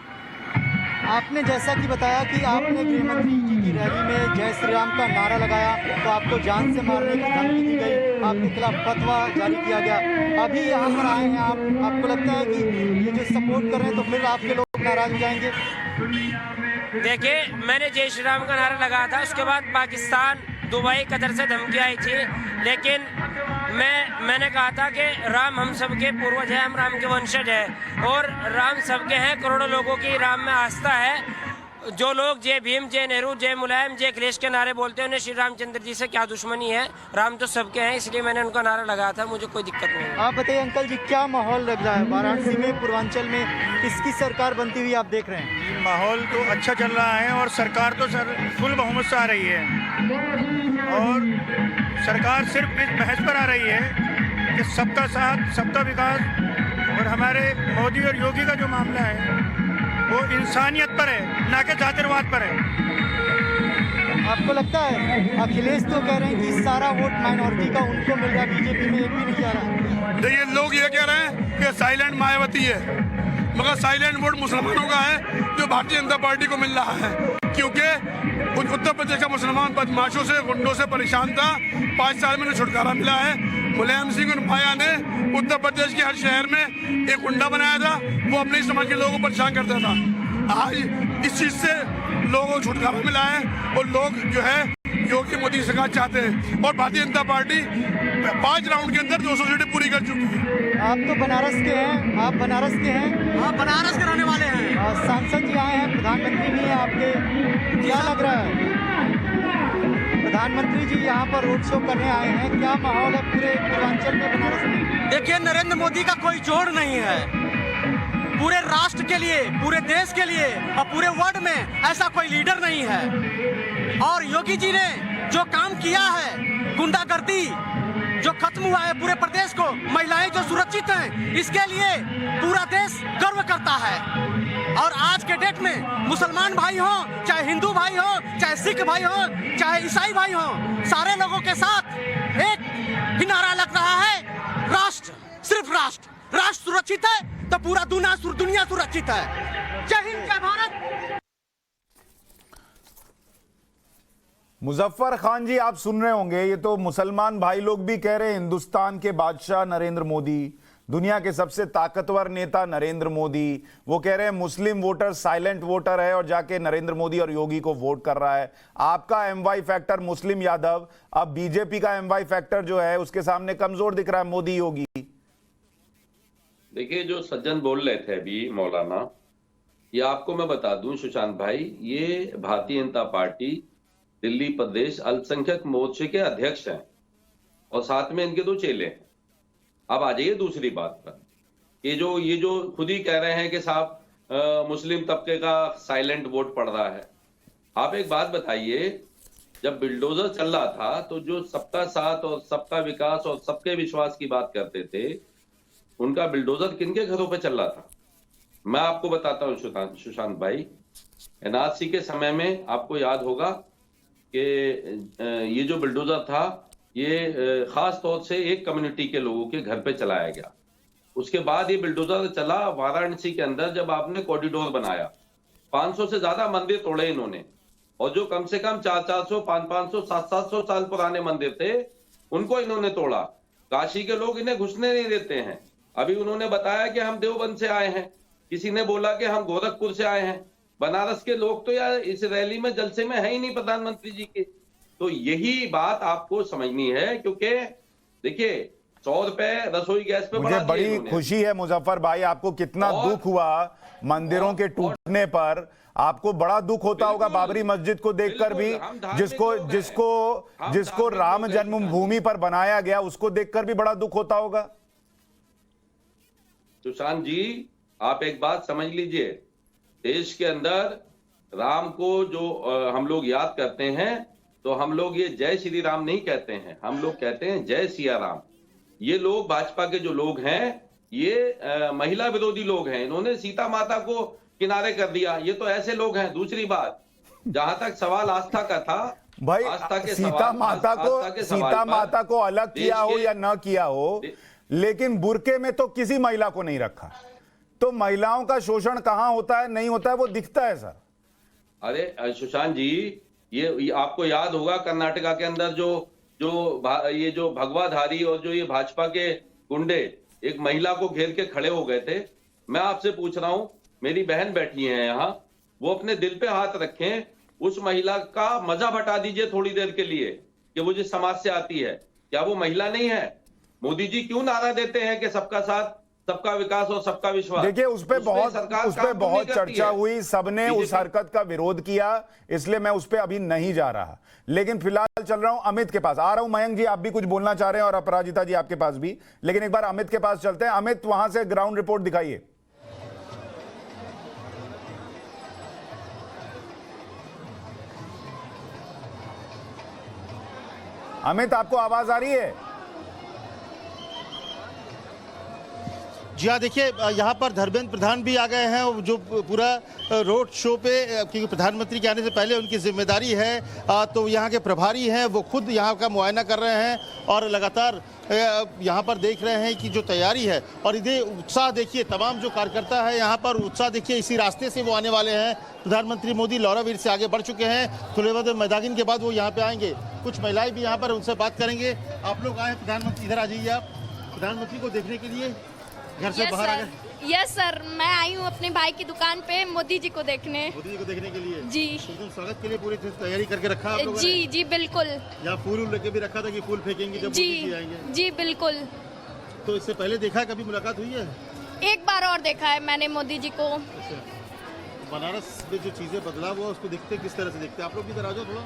आपने जैसा कि बताया कि आपने गृहमंत्री जी की रैली में जय श्री राम का नारा लगाया तो आपको जान से मारने की धमकी दी गई, आपके खिलाफ फतवा जारी किया गया। अभी यहाँ पर आए हैं आप, आपको लगता है कि ये जो सपोर्ट कर रहे हैं तो फिर आपके लोग नाराज हो जाएंगे? देखिए, मैंने जय श्री राम का नारा लगाया था, उसके बाद पाकिस्तान, दुबई, कतर से धमकी आई थी। लेकिन मैंने कहा था कि राम हम सबके पूर्वज हैं, हम राम के वंशज हैं और राम सबके हैं। करोड़ों लोगों की राम में आस्था है। जो लोग जय भीम, जय नेहरू, जय मुलायम, जय अखिलेश के नारे बोलते हैं, उन्हें श्री रामचंद्र जी से क्या दुश्मनी है? राम तो सबके हैं, इसलिए मैंने उनका नारा लगाया था। मुझे कोई दिक्कत नहीं है। आप बताइए अंकल जी, क्या माहौल लग रहा है वाराणसी में, पूर्वांचल में किसकी सरकार बनती हुई आप देख रहे हैं? माहौल तो अच्छा चल रहा है और सरकार तो फुल बहुमत से आ रही है और सरकार सिर्फ इस बहस पर आ रही है कि सबका साथ, सबका विकास। और हमारे मोदी और योगी का जो मामला है वो इंसानियत पर है, ना कि जातिरवाद पर है। आपको लगता है अखिलेश तो कह रहे हैं कि सारा वोट माइनॉरिटी का उनको मिल रहा है, बीजेपी में एक भी नहीं जा रहा? देखिए, लोग ये कह रहे हैं कि साइलेंट मायावती है, मगर साइलेंट वोट मुसलमानों का है जो भारतीय जनता पार्टी को मिल रहा है। क्योंकि उत्तर प्रदेश का मुसलमान बदमाशों से, गुंडों से परेशान था, 5 साल में छुटकारा मिला है। मुलायम सिंह और माया ने उत्तर प्रदेश के हर शहर में एक गुंडा बनाया था, वो अपने समाज के लोगों को परेशान करता था। आज इस चीज से लोगों को छुटकारा मिला है और लोग जो है योगी मोदी सरकार चाहते हैं। और भारतीय जनता पार्टी 5 राउंड के अंदर 200 सीटें पूरी कर चुकी है। आप तो बनारस के हैं, आप बनारस के हैं? हाँ, बनारस के रहने वाले हैं। सांसद जी आए हैं, प्रधानमंत्री भी हैं आपके, क्या लग रहा है? प्रधानमंत्री जी यहाँ पर रोड शो करने आए हैं, क्या माहौल है पूरे पूर्वांचल में, बनारस में? देखिए, नरेंद्र मोदी का कोई जोड़ नहीं है। पूरे राष्ट्र के लिए, पूरे देश के लिए और पूरे वर्ल्ड में ऐसा कोई लीडर नहीं है। और योगी जी ने जो काम किया है, गुंडागर्दी जो खत्म हुआ है पूरे प्रदेश को, महिलाएं जो सुरक्षित हैं, इसके लिए पूरा देश गर्व करता है। और आज के डेट में मुसलमान भाई हो, चाहे हिंदू भाई हो, चाहे सिख भाई हो, चाहे ईसाई भाई हो, सारे लोगों के साथ एक ही नारा लग रहा है, राष्ट्र, सिर्फ राष्ट्र। राष्ट्र सुरक्षित है तो पूरा दुनिया सुरक्षित है। जय हिंद, जय भारत। मुजफ्फर खान जी, आप सुन रहे होंगे, ये तो मुसलमान भाई लोग भी कह रहे हैं हिंदुस्तान के बादशाह नरेंद्र मोदी, दुनिया के सबसे ताकतवर नेता नरेंद्र मोदी, वो कह रहे हैं मुस्लिम वोटर साइलेंट वोटर है और जाके नरेंद्र मोदी और योगी को वोट कर रहा है। आपका एमवाई फैक्टर मुस्लिम यादव, अब बीजेपी का एमवाई फैक्टर जो है उसके सामने कमजोर दिख रहा है मोदी योगी। देखिए, जो सज्जन बोल रहे थे अभी मौलाना, ये आपको मैं बता दूं सुशांत भाई, ये भारतीय जनता पार्टी दिल्ली प्रदेश अल्पसंख्यक मोर्चे के अध्यक्ष हैं और साथ में इनके 2 चेले हैं। अब आ जाइए दूसरी बात पर, ये जो खुद ही कह रहे हैं कि साहब मुस्लिम तबके का साइलेंट वोट पड़ रहा है। आप एक बात बताइए, जब बिल्डोजर चल रहा था तो जो सबका साथ और सबका विकास और सबके विश्वास की बात करते थे, उनका बिल्डोजर किनके घरों पे चल रहा था? मैं आपको बताता हूँ सुशांत भाई, एनआरसी के समय में आपको याद होगा कि ये जो बिल्डोजर था ये खास तौर से एक कम्युनिटी के लोगों के घर पे चलाया गया। उसके बाद ये बिल्डोजर चला वाराणसी के अंदर, जब आपने कॉरिडोर बनाया, 500 से ज्यादा मंदिर तोड़े इन्होंने, और जो कम से कम 400, 500, 700 साल पुराने मंदिर थे उनको इन्होंने तोड़ा। काशी के लोग इन्हें घुसने नहीं देते हैं। अभी उन्होंने बताया कि हम देवबंद से आए हैं, किसी ने बोला कि हम गोरखपुर से आए हैं। बनारस के लोग तो यार इस रैली में जलसे में है ही नहीं प्रधानमंत्री जी के। तो यही बात आपको समझनी है, क्योंकि देखिए 100 रुपए रसोई गैस पे मुझे बड़ी खुशी है मुजफ्फर भाई, आपको कितना दुख हुआ मंदिरों के टूटने पर। आपको बड़ा दुख होता होगा बाबरी मस्जिद को देखकर भी, जिसको राम जन्मभूमि पर बनाया गया, उसको देखकर भी बड़ा दुख होता होगा। सुशांत जी, आप एक बात समझ लीजिए, देश के अंदर राम को जो हम लोग याद करते हैं, तो हम लोग ये जय श्री राम नहीं कहते हैं, हम लोग कहते हैं जय सिया राम। ये लोग भाजपा के जो लोग हैं, ये महिला विरोधी लोग हैं। इन्होंने सीता माता को किनारे कर दिया। ये तो ऐसे लोग हैं। दूसरी बात, जहां तक सवाल आस्था का था भाई, सीता माता को अलग किया हो या न किया हो, लेकिन बुरके में तो किसी महिला को नहीं रखा। तो महिलाओं का शोषण कहां होता है नहीं होता है वो दिखता है सर। अरे सुशांत जी, ये आपको याद होगा कर्नाटका के अंदर ये जो भगवाधारी और जो ये भाजपा के गुंडे एक महिला को घेर के खड़े हो गए थे। मैं आपसे पूछ रहा हूं, मेरी बहन बैठी है यहाँ, वो अपने दिल पे हाथ रखें, उस महिला का मजा बता दीजिए थोड़ी देर के लिए कि वो जिस समाज से आती है, क्या वो महिला नहीं है? मोदी जी क्यों नारा देते हैं कि सबका साथ, सबका विकास और सबका विश्वास? देखिए, उस पे बहुत चर्चा हुई, सबने उस हरकत का विरोध किया, इसलिए मैं उस पे अभी नहीं जा रहा। लेकिन फिलहाल चल रहा हूं अमित के पास। आ रहा हूं मयंक जी, आप भी कुछ बोलना चाह रहे हैं और अपराजिता जी आपके पास भी, लेकिन एक बार अमित के पास चलते हैं। अमित, वहां से ग्राउंड रिपोर्ट दिखाइए। अमित, आपको आवाज आ रही है? जी हाँ, देखिए यहाँ पर धर्मेंद्र प्रधान भी आ गए हैं, जो पूरा रोड शो पे, क्योंकि प्रधानमंत्री के आने से पहले उनकी जिम्मेदारी है, तो यहाँ के प्रभारी हैं वो खुद यहाँ का मुआयना कर रहे हैं और लगातार यहाँ पर देख रहे हैं कि जो तैयारी है। और इधर उत्साह देखिए, तमाम जो कार्यकर्ता है यहाँ पर, उत्साह देखिए, इसी रास्ते से वो आने वाले हैं। प्रधानमंत्री मोदी लौरावीर से आगे बढ़ चुके हैं, थोड़े बहुत मैदागिन के बाद वो यहाँ पे आएंगे। कुछ महिलाएं भी यहाँ पर, उनसे बात करेंगे। आप लोग आए प्रधानमंत्री, इधर आ जाइए आप, प्रधानमंत्री को देखने के लिए घर से बाहर आ गए? यस सर, मैं आई हूँ अपने भाई की दुकान पे मोदी जी को देखने। मोदी जी को देखने के लिए? जी। एकदम स्वागत के लिए पूरी तैयारी करके रखा आप लोगों ने? जी जी बिल्कुल। यहाँ फूल लेके भी रखा था कि फूल फेंकेंगे जब मोदी जी आएंगे? जी बिल्कुल। तो इससे पहले देखा है, कभी मुलाकात हुई है? एक बार और देखा है मैंने मोदी जी को। अच्छा, बनारस में जो चीजें बदलाव हुआ उसको देखते किस तरह से देखते? आप लोग भी इधर आ जाओ थोड़ा।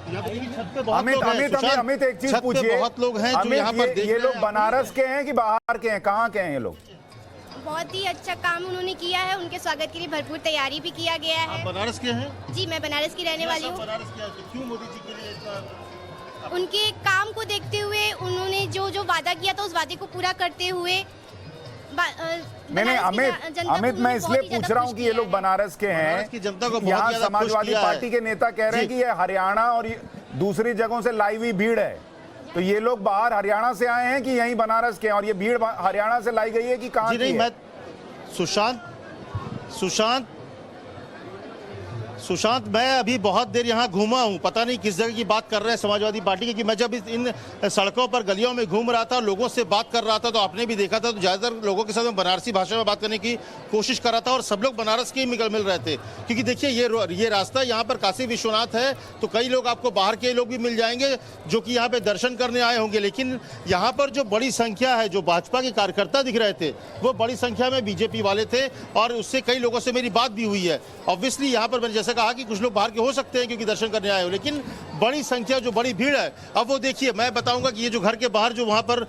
अमित एक चीज पूछिए, बहुत लोग हैं जो यहाँ पर ये लोग बनारस के हैं कि बाहर के हैं, कहाँ के हैं ये लोग? बहुत ही अच्छा काम उन्होंने किया है, उनके स्वागत के लिए भरपूर तैयारी भी किया गया है। आप बनारस के हैं? जी, मैं बनारस की रहने वाली हूँ। बनारस के हैं, क्यों मोदी जी के लिए? उनके काम को देखते हुए, उन्होंने जो वादा किया था उस वादे को पूरा करते हुए। नहीं अमित, मैं इसलिए पूछ रहा हूँ कि ये लोग बनारस के हैं, यहाँ समाजवादी पार्टी के नेता कह रहे हैं कि ये हरियाणा और दूसरी जगहों से लाई हुई भीड़ है, तो ये लोग बाहर हरियाणा से आए हैं कि यहीं बनारस के हैं, और ये भीड़ हरियाणा से लाई गई है कि कहाँ की है? सुशांत सुशांत, मैं अभी बहुत देर यहाँ घूमा हूँ, पता नहीं किस जगह की बात कर रहे हैं समाजवादी पार्टी की, कि मैं जब इन सड़कों पर गलियों में घूम रहा था, लोगों से बात कर रहा था, तो आपने भी देखा था, तो ज़्यादातर लोगों के साथ मैं बनारसी भाषा में बात करने की कोशिश कर रहा था और सब लोग बनारस के ही मिल रहे थे। क्योंकि देखिए ये रास्ता यहाँ पर काशी विश्वनाथ है, तो कई लोग आपको बाहर के लोग भी मिल जाएंगे जो कि यहाँ पे दर्शन करने आए होंगे, लेकिन यहाँ पर जो बड़ी संख्या है, जो भाजपा के कार्यकर्ता दिख रहे थे, वो बड़ी संख्या में बीजेपी वाले थे और उससे कई लोगों से मेरी बात भी हुई है। ऑब्वियसली यहाँ पर मैंने जैसे कहा कि कुछ लोग बाहर के हो सकते हैं क्योंकि दर्शन करने आए हो, लेकिन बड़ी संख्या, जो बड़ी भीड़ है, अब वो देखिए मैं बताऊंगा कि ये जो घर के बाहर जो वहाँ पर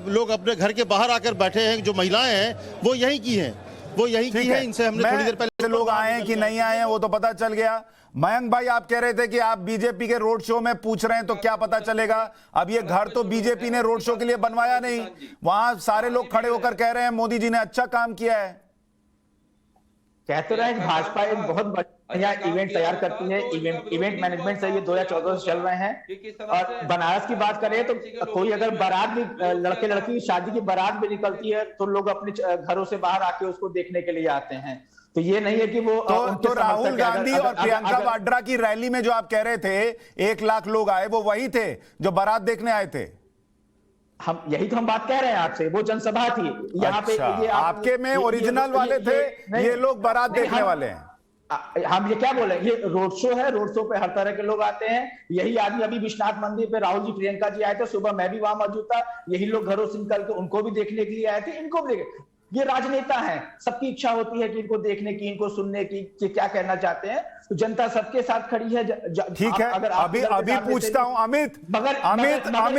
लोग अपने घर के बाहर आकर बैठे हैं, जो महिलाएं हैं वो यहीं की हैं, इनसे हमने थोड़ी देर पहले लोग आए हैं कि नहीं आए हैं वो तो पता चल गया। मयंक भाई, आप कह रहे थे कि आप बीजेपी के रोड शो में पूछ रहे हैं, तो क्या पता चलेगा? अब ये घर तो बीजेपी ने रोड शो के लिए बनवाया नहीं, वहां सारे लोग खड़े होकर कह रहे हैं मोदी जी ने अच्छा काम किया है। कह तो रहे हैं भाजपा एक बहुत बढ़िया इवेंट तैयार करती है, इवेंट मैनेजमेंट से ये 2014 से चल रहे हैं। और बनारस की बात करें तो कोई अगर बारात भी, लड़के लड़की की शादी की बारात भी निकलती है तो लोग अपने घरों से बाहर आके उसको देखने के लिए आते हैं। तो ये नहीं है कि वो तो राहुल गांधी और प्रियंका वाड्रा की रैली में जो आप कह रहे थे 1 लाख लोग आए, वो वही थे जो बारात देखने आए थे? हम यही तो हम बात कह रहे हैं आपसे, वो जनसभा थी यहाँ पे। ये आपके में ओरिजिनल वाले थे, ये लोग बारात देखने वाले हैं। हम ये क्या बोले, ये रोड शो है, रोड शो पे हर तरह के लोग आते हैं। यही आदमी अभी विश्वनाथ मंदिर पे राहुल जी प्रियंका जी आए थे, सुबह मैं भी वहां मौजूद था, यही लोग घरों से निकल के उनको भी देखने के लिए आए थे, इनको भी देखे। ये राजनेता हैं, सबकी इच्छा होती है कि इनको देखने की, इनको सुनने की, कि क्या कहना चाहते हैं। तो जनता सबके साथ खड़ी है। ठीक है, अभी पूछता हूं अमित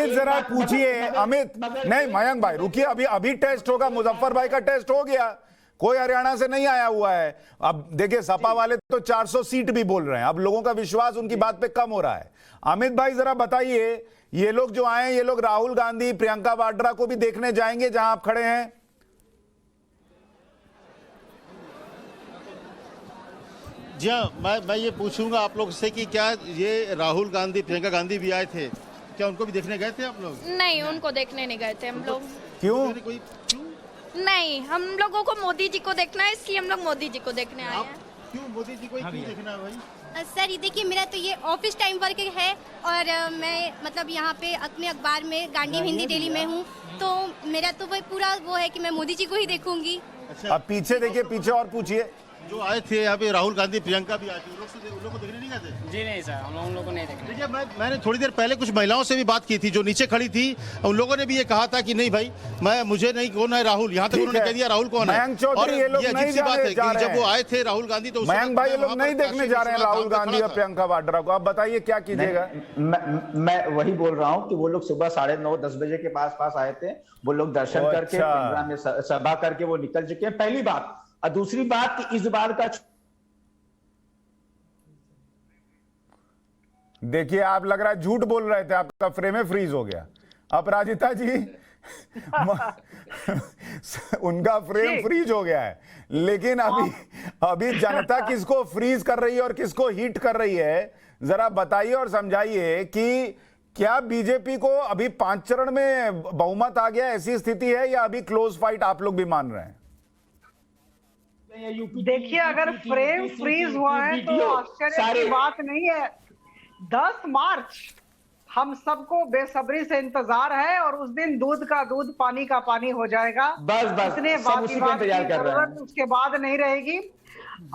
जरा पूछिए। अमित नहीं, मयंक भाई रुकिए, अभी टेस्ट होगा, मुजफ्फर भाई का टेस्ट हो गया, कोई हरियाणा से नहीं आया हुआ है। अब देखिए सपा वाले तो 400 सीट भी बोल रहे हैं, अब लोगों का विश्वास उनकी बात पे कम हो रहा है। अमित भाई जरा बताइए, ये लोग जो आए, ये लोग राहुल गांधी प्रियंका वाड्रा को भी देखने जाएंगे जहां आप खड़े हैं? जी हाँ, मैं ये पूछूंगा आप लोग से कि क्या ये राहुल गांधी प्रियंका गांधी भी आए थे, क्या उनको भी देखने गए थे आप लोग? नहीं, उनको देखने नहीं गए थे हम लोग। क्यों? नहीं, हम लोगों को मोदी जी को देखना है, इसलिए हम लोग मोदी जी को देखने आए हैं। क्यों मोदी जी को क्यों देखना है भाई? सर ये देखिए, मेरा तो ये ऑफिस टाइम वर्क है और मैं मतलब यहाँ पे अपने अखबार में गांधी हिंदी डेली में हूँ, तो मेरा तो वही पूरा वो है कि मैं मोदी जी को ही देखूंगी। अच्छा, अब पीछे देखिए, पीछे और पूछिए। जो आए थे यहाँ पे राहुल गांधी प्रियंका भी आए थे, उन लोगों को देखने नहीं गए थे? जी नहीं सर, हम लोग को नहीं देखने। देखिए मैंने थोड़ी देर पहले कुछ महिलाओं से भी बात की थी जो नीचे खड़ी थी, उन लोगों ने भी ये कहा था कि नहीं भाई, मुझे नहीं, कौन है राहुल, यहाँ तक उन्होंने कह दिया राहुल कौन है। और ये अजीब सी बात है कि जब वो आए थे राहुल गांधी, तो मयंक भाई ये लोग नहीं देखने जा रहे हैं राहुल गांधी और प्रियंका वाड्रा को, आप बताइए क्या कीजिएगा? मैं वही बोल रहा हूँ कि वो लोग सुबह 9:30-10 बजे के पास आए थे, वो लोग दर्शन करके पिंजरा में सभा करके वो निकल चुके हैं, पहली बात। और दूसरी बात कि इस बार का देखिए, आप लग रहा है झूठ बोल रहे थे, आपका फ्रेम में फ्रीज हो गया। अपराजिता जी उनका फ्रेम फ्रीज हो गया है, लेकिन अभी जनता किसको फ्रीज कर रही है और किसको हीट कर रही है, जरा बताइए और समझाइए कि क्या बीजेपी को अभी 5 चरण में बहुमत आ गया, ऐसी स्थिति है, या अभी क्लोज फाइट आप लोग भी मान रहे हैं? देखिए, अगर फ्रेम फ्रीज हुआ है तो आश्चर्य की बात नहीं है। 10 मार्च हम सबको बेसब्री से इंतजार है और उस दिन दूध का दूध, पानी का पानी हो जाएगा। बस इसने बात की जरूरत उसके बाद नहीं रहेगी।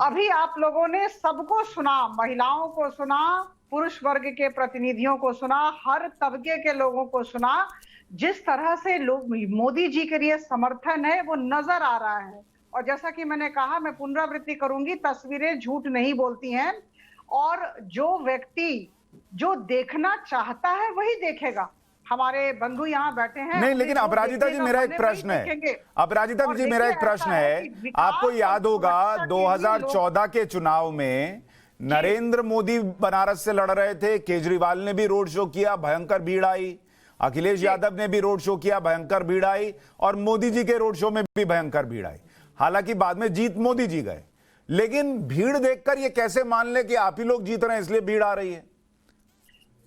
अभी आप लोगों ने सबको सुना, महिलाओं को सुना, पुरुष वर्ग के प्रतिनिधियों को सुना, हर तबके के लोगों को सुना। जिस तरह से लोग मोदी जी के लिए समर्थन है वो नजर आ रहा है। और जैसा कि मैंने कहा, मैं पुनरावृत्ति करूंगी, तस्वीरें झूठ नहीं बोलती हैं और जो व्यक्ति जो देखना चाहता है वही देखेगा। हमारे बंधु यहाँ बैठे हैं। नहीं, लेकिन अपराजिता जी मेरा एक प्रश्न है, अपराजिता जी मेरा एक प्रश्न है, आपको याद होगा 2014 के चुनाव में नरेंद्र मोदी बनारस से लड़ रहे थे, केजरीवाल ने भी रोड शो किया, भयंकर भीड़ आई, अखिलेश यादव ने भी रोड शो किया, भयंकर भीड़ आई, और मोदी जी के रोड शो में भी भयंकर भीड़ आई। हालांकि बाद में जीत मोदी जी गए, लेकिन भीड़ देखकर ये कैसे मान ले कि आप ही लोग जीत रहे हैं इसलिए भीड़ आ रही है?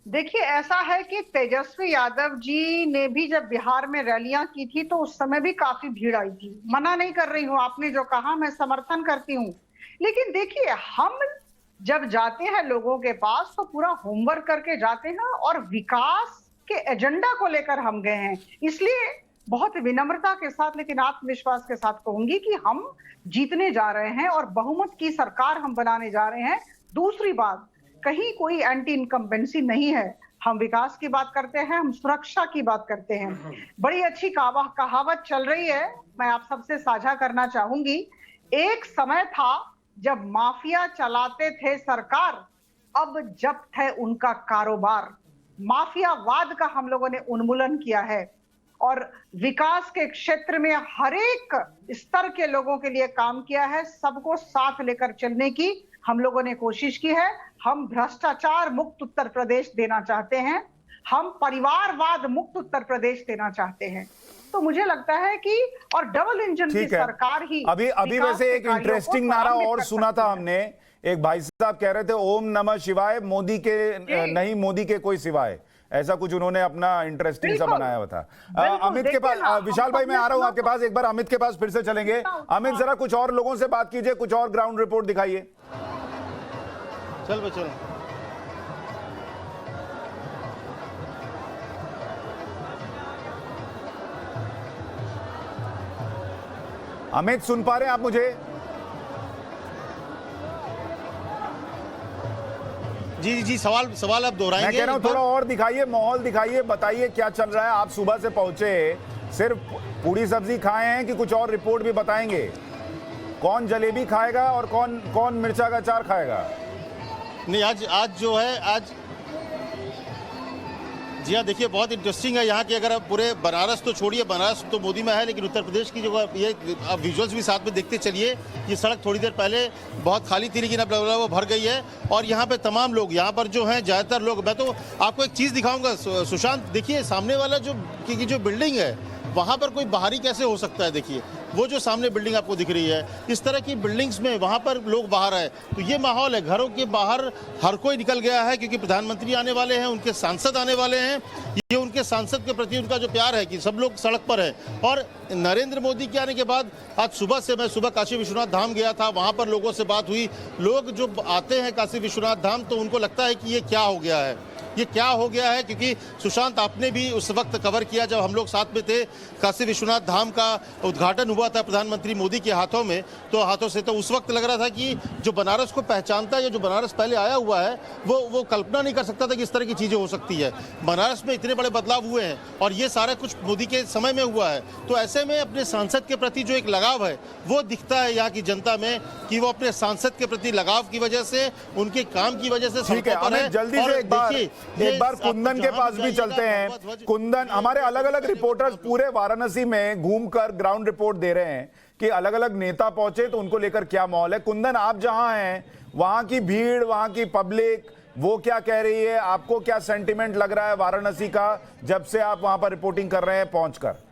देखिए, ऐसा है कि तेजस्वी यादव जी ने भी जब बिहार में रैलियां की थी तो उस समय भी काफी भीड़ आई थी। मना नहीं कर रही हूँ, आपने जो कहा मैं समर्थन करती हूँ, लेकिन देखिए, हम जब जाते हैं लोगों के पास तो पूरा होमवर्क करके जाते हैं और विकास के एजेंडा को लेकर हम गए हैं। इसलिए बहुत विनम्रता के साथ लेकिन आत्मविश्वास के साथ कहूंगी कि हम जीतने जा रहे हैं और बहुमत की सरकार हम बनाने जा रहे हैं। दूसरी बात, कहीं कोई एंटी इनकम्बेंसी नहीं है। हम विकास की बात करते हैं, हम सुरक्षा की बात करते हैं। बड़ी अच्छी कहावत चल रही है, मैं आप सबसे साझा करना चाहूंगी। एक समय था जब माफिया चलाते थे सरकार, अब जब्त है उनका कारोबार। माफियावाद का हम लोगों ने उन्मूलन किया है और विकास के क्षेत्र में हर एक स्तर के लोगों के लिए काम किया है। सबको साथ लेकर चलने की हम लोगों ने कोशिश की है। हम भ्रष्टाचार मुक्त उत्तर प्रदेश देना चाहते हैं, हम परिवारवाद मुक्त उत्तर प्रदेश देना चाहते हैं। तो मुझे लगता है कि और डबल इंजन की सरकार ही अभी वैसे एक इंटरेस्टिंग नारा और सुना था हमने, एक भाई साहब कह रहे थे ओम नमः शिवाय, मोदी के नहीं मोदी के कोई सिवाय, ऐसा कुछ उन्होंने अपना इंटरेस्टिंग सा बनाया हुआ था। अमित के पास, विशाल भाई मैं आ रहा हूं आपके पास, एक बार अमित के पास फिर से चलेंगे। अमित जरा कुछ और लोगों से बात कीजिए, कुछ और ग्राउंड रिपोर्ट दिखाइए। चल चल अमित सुन पा रहे हैं आप मुझे? जी जी सवाल आप दोहराएंगे? मैं कह रहा हूं थोड़ा और दिखाइए, माहौल दिखाइए, बताइए क्या चल रहा है। आप सुबह से पहुंचे, सिर्फ पूरी सब्जी खाए हैं कि कुछ और रिपोर्ट भी बताएंगे? कौन जलेबी खाएगा और कौन मिर्चा का अचार खाएगा? नहीं आज जो है आज जी हाँ, देखिए बहुत इंटरेस्टिंग है यहाँ की। अगर आप पूरे बनारस तो छोड़िए, बनारस तो मोदी में है, लेकिन उत्तर प्रदेश की जो ये आप विजुअल्स भी साथ में देखते चलिए। ये सड़क थोड़ी देर पहले बहुत खाली थी लेकिन अब लग रहा है वो भर गई है और यहाँ पे तमाम लोग, यहाँ पर जो हैं ज़्यादातर लोग, मैं तो आपको एक चीज़ दिखाऊंगा सुशांत, देखिए सामने वाला जो बिल्डिंग है वहाँ पर कोई बाहरी कैसे हो सकता है? देखिए वो जो सामने बिल्डिंग आपको दिख रही है, इस तरह की बिल्डिंग्स में वहाँ पर लोग बाहर है, तो ये माहौल है। घरों के बाहर हर कोई निकल गया है क्योंकि प्रधानमंत्री आने वाले हैं, उनके सांसद आने वाले हैं। ये उनके सांसद के प्रति उनका जो प्यार है कि सब लोग सड़क पर है। और नरेंद्र मोदी के आने के बाद आज सुबह काशी विश्वनाथ धाम गया था, वहाँ पर लोगों से बात हुई। लोग जो आते हैं काशी विश्वनाथ धाम तो उनको लगता है कि ये क्या हो गया है, ये क्या हो गया है, क्योंकि सुशांत आपने भी उस वक्त कवर किया जब हम लोग साथ में थे। काशी विश्वनाथ धाम का उद्घाटन हुआ था प्रधानमंत्री मोदी के हाथों में, तो हाथों से, तो उस वक्त लग रहा था कि जो बनारस को पहचानता है या जो बनारस पहले आया हुआ है वो कल्पना नहीं कर सकता था कि इस तरह की चीज़ें हो सकती है। बनारस में इतने बड़े बदलाव हुए हैं और ये सारा कुछ मोदी के समय में हुआ है। तो ऐसे में अपने सांसद के प्रति जो एक लगाव है वो दिखता है यहाँ की जनता में कि वो अपने सांसद के प्रति लगाव की वजह से, उनके काम की वजह से सड़कों पर है। जल्दी से एक बार कुंदन के पास भी चलते हैं। कुंदन, हमारे अलग अलग रिपोर्टर्स पूरे वाराणसी में घूमकर ग्राउंड रिपोर्ट दे रहे हैं कि अलग अलग नेता पहुंचे तो उनको लेकर क्या माहौल है। कुंदन, आप जहां हैं वहां की भीड़, वहां की पब्लिक वो क्या कह रही है? आपको क्या सेंटिमेंट लग रहा है वाराणसी का जब से आप वहां पर रिपोर्टिंग कर रहे हैं पहुंचकर?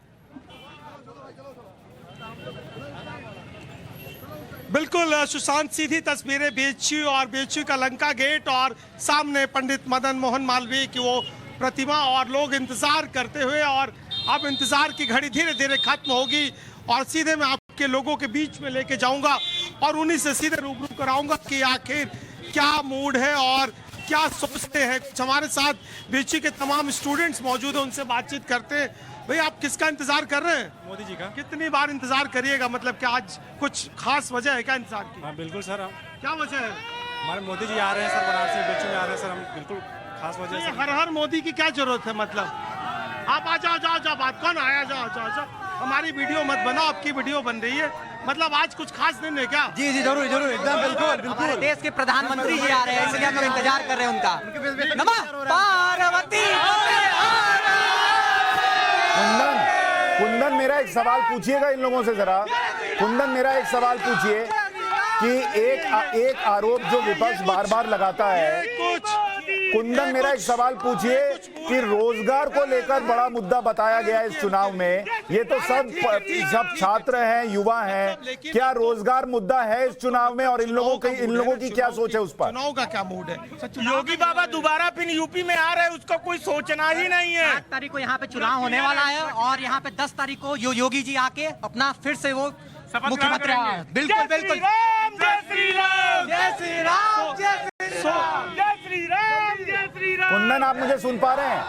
बिल्कुल सुशांत, सीधी तस्वीरें बीएचयू और बीएचयू का लंका गेट और सामने पंडित मदन मोहन मालवीय की वो प्रतिमा, और लोग इंतजार करते हुए, और अब इंतजार की घड़ी धीरे धीरे खत्म होगी और सीधे मैं आपके लोगों के बीच में लेके जाऊंगा और उन्हीं से सीधे रूबरू कराऊंगा कि आखिर क्या मूड है और क्या सोचते हैं। हमारे साथ बीएचयू के तमाम स्टूडेंट्स मौजूद हैं, उनसे बातचीत करते हैं। भाई आप किसका इंतजार कर रहे हैं? मोदी जी का। कितनी बार इंतजार करिएगा, मतलब कि आज कुछ खास वजह है क्या इंतजार की? हाँ बिल्कुल सर। क्या वजह है? हमारे मोदी जी आ रहे हैं सर, वाराणसी बीएचयू में आ रहे हैं सर, हम बिल्कुल खास वजह से। हर मोदी की क्या जरूरत है? मतलब आप आ जाओ बात कौन आया, जाओ हमारी वीडियो मत बनाओ, आपकी वीडियो बन रही है। मतलब आज कुछ खास दिन है क्या? जी जरूर एकदम बिल्कुल। देश के प्रधानमंत्री जी आ रहे हैं, इसलिए हम लोग इंतजार कर रहे हैं उनका। नमः पार्वती। कुंदन मेरा एक सवाल पूछिएगा इन लोगों से जरा। कुंदन मेरा एक सवाल पूछिए कि एक आरोप जो विपक्ष बार बार लगाता है, कुंदन मेरा एक सवाल पूछिए कि रोजगार को लेकर बड़ा मुद्दा बताया गया इस चुनाव में। ये तो सब छात्र हैं, युवा हैं, क्या रोजगार मुद्दा है इस चुनाव में और इन लोगों की क्या सोच है उस पर? चुनाव का क्या मूड है? योगी बाबा दोबारा फिर यूपी में आ रहे हैं, उसका कोई सोचना ही नहीं है। 8 तारीख को यहाँ पे चुनाव होने वाला है और यहाँ पे 10 तारीख को योगी जी आके अपना फिर से वो मुख्यमंत्री। बिल्कुल राम जय श्री राम जय श्री राम जय श्री राम जय श्री राम जय श्री राम। कुंदन, आप मुझे सुन पा रहे हैं?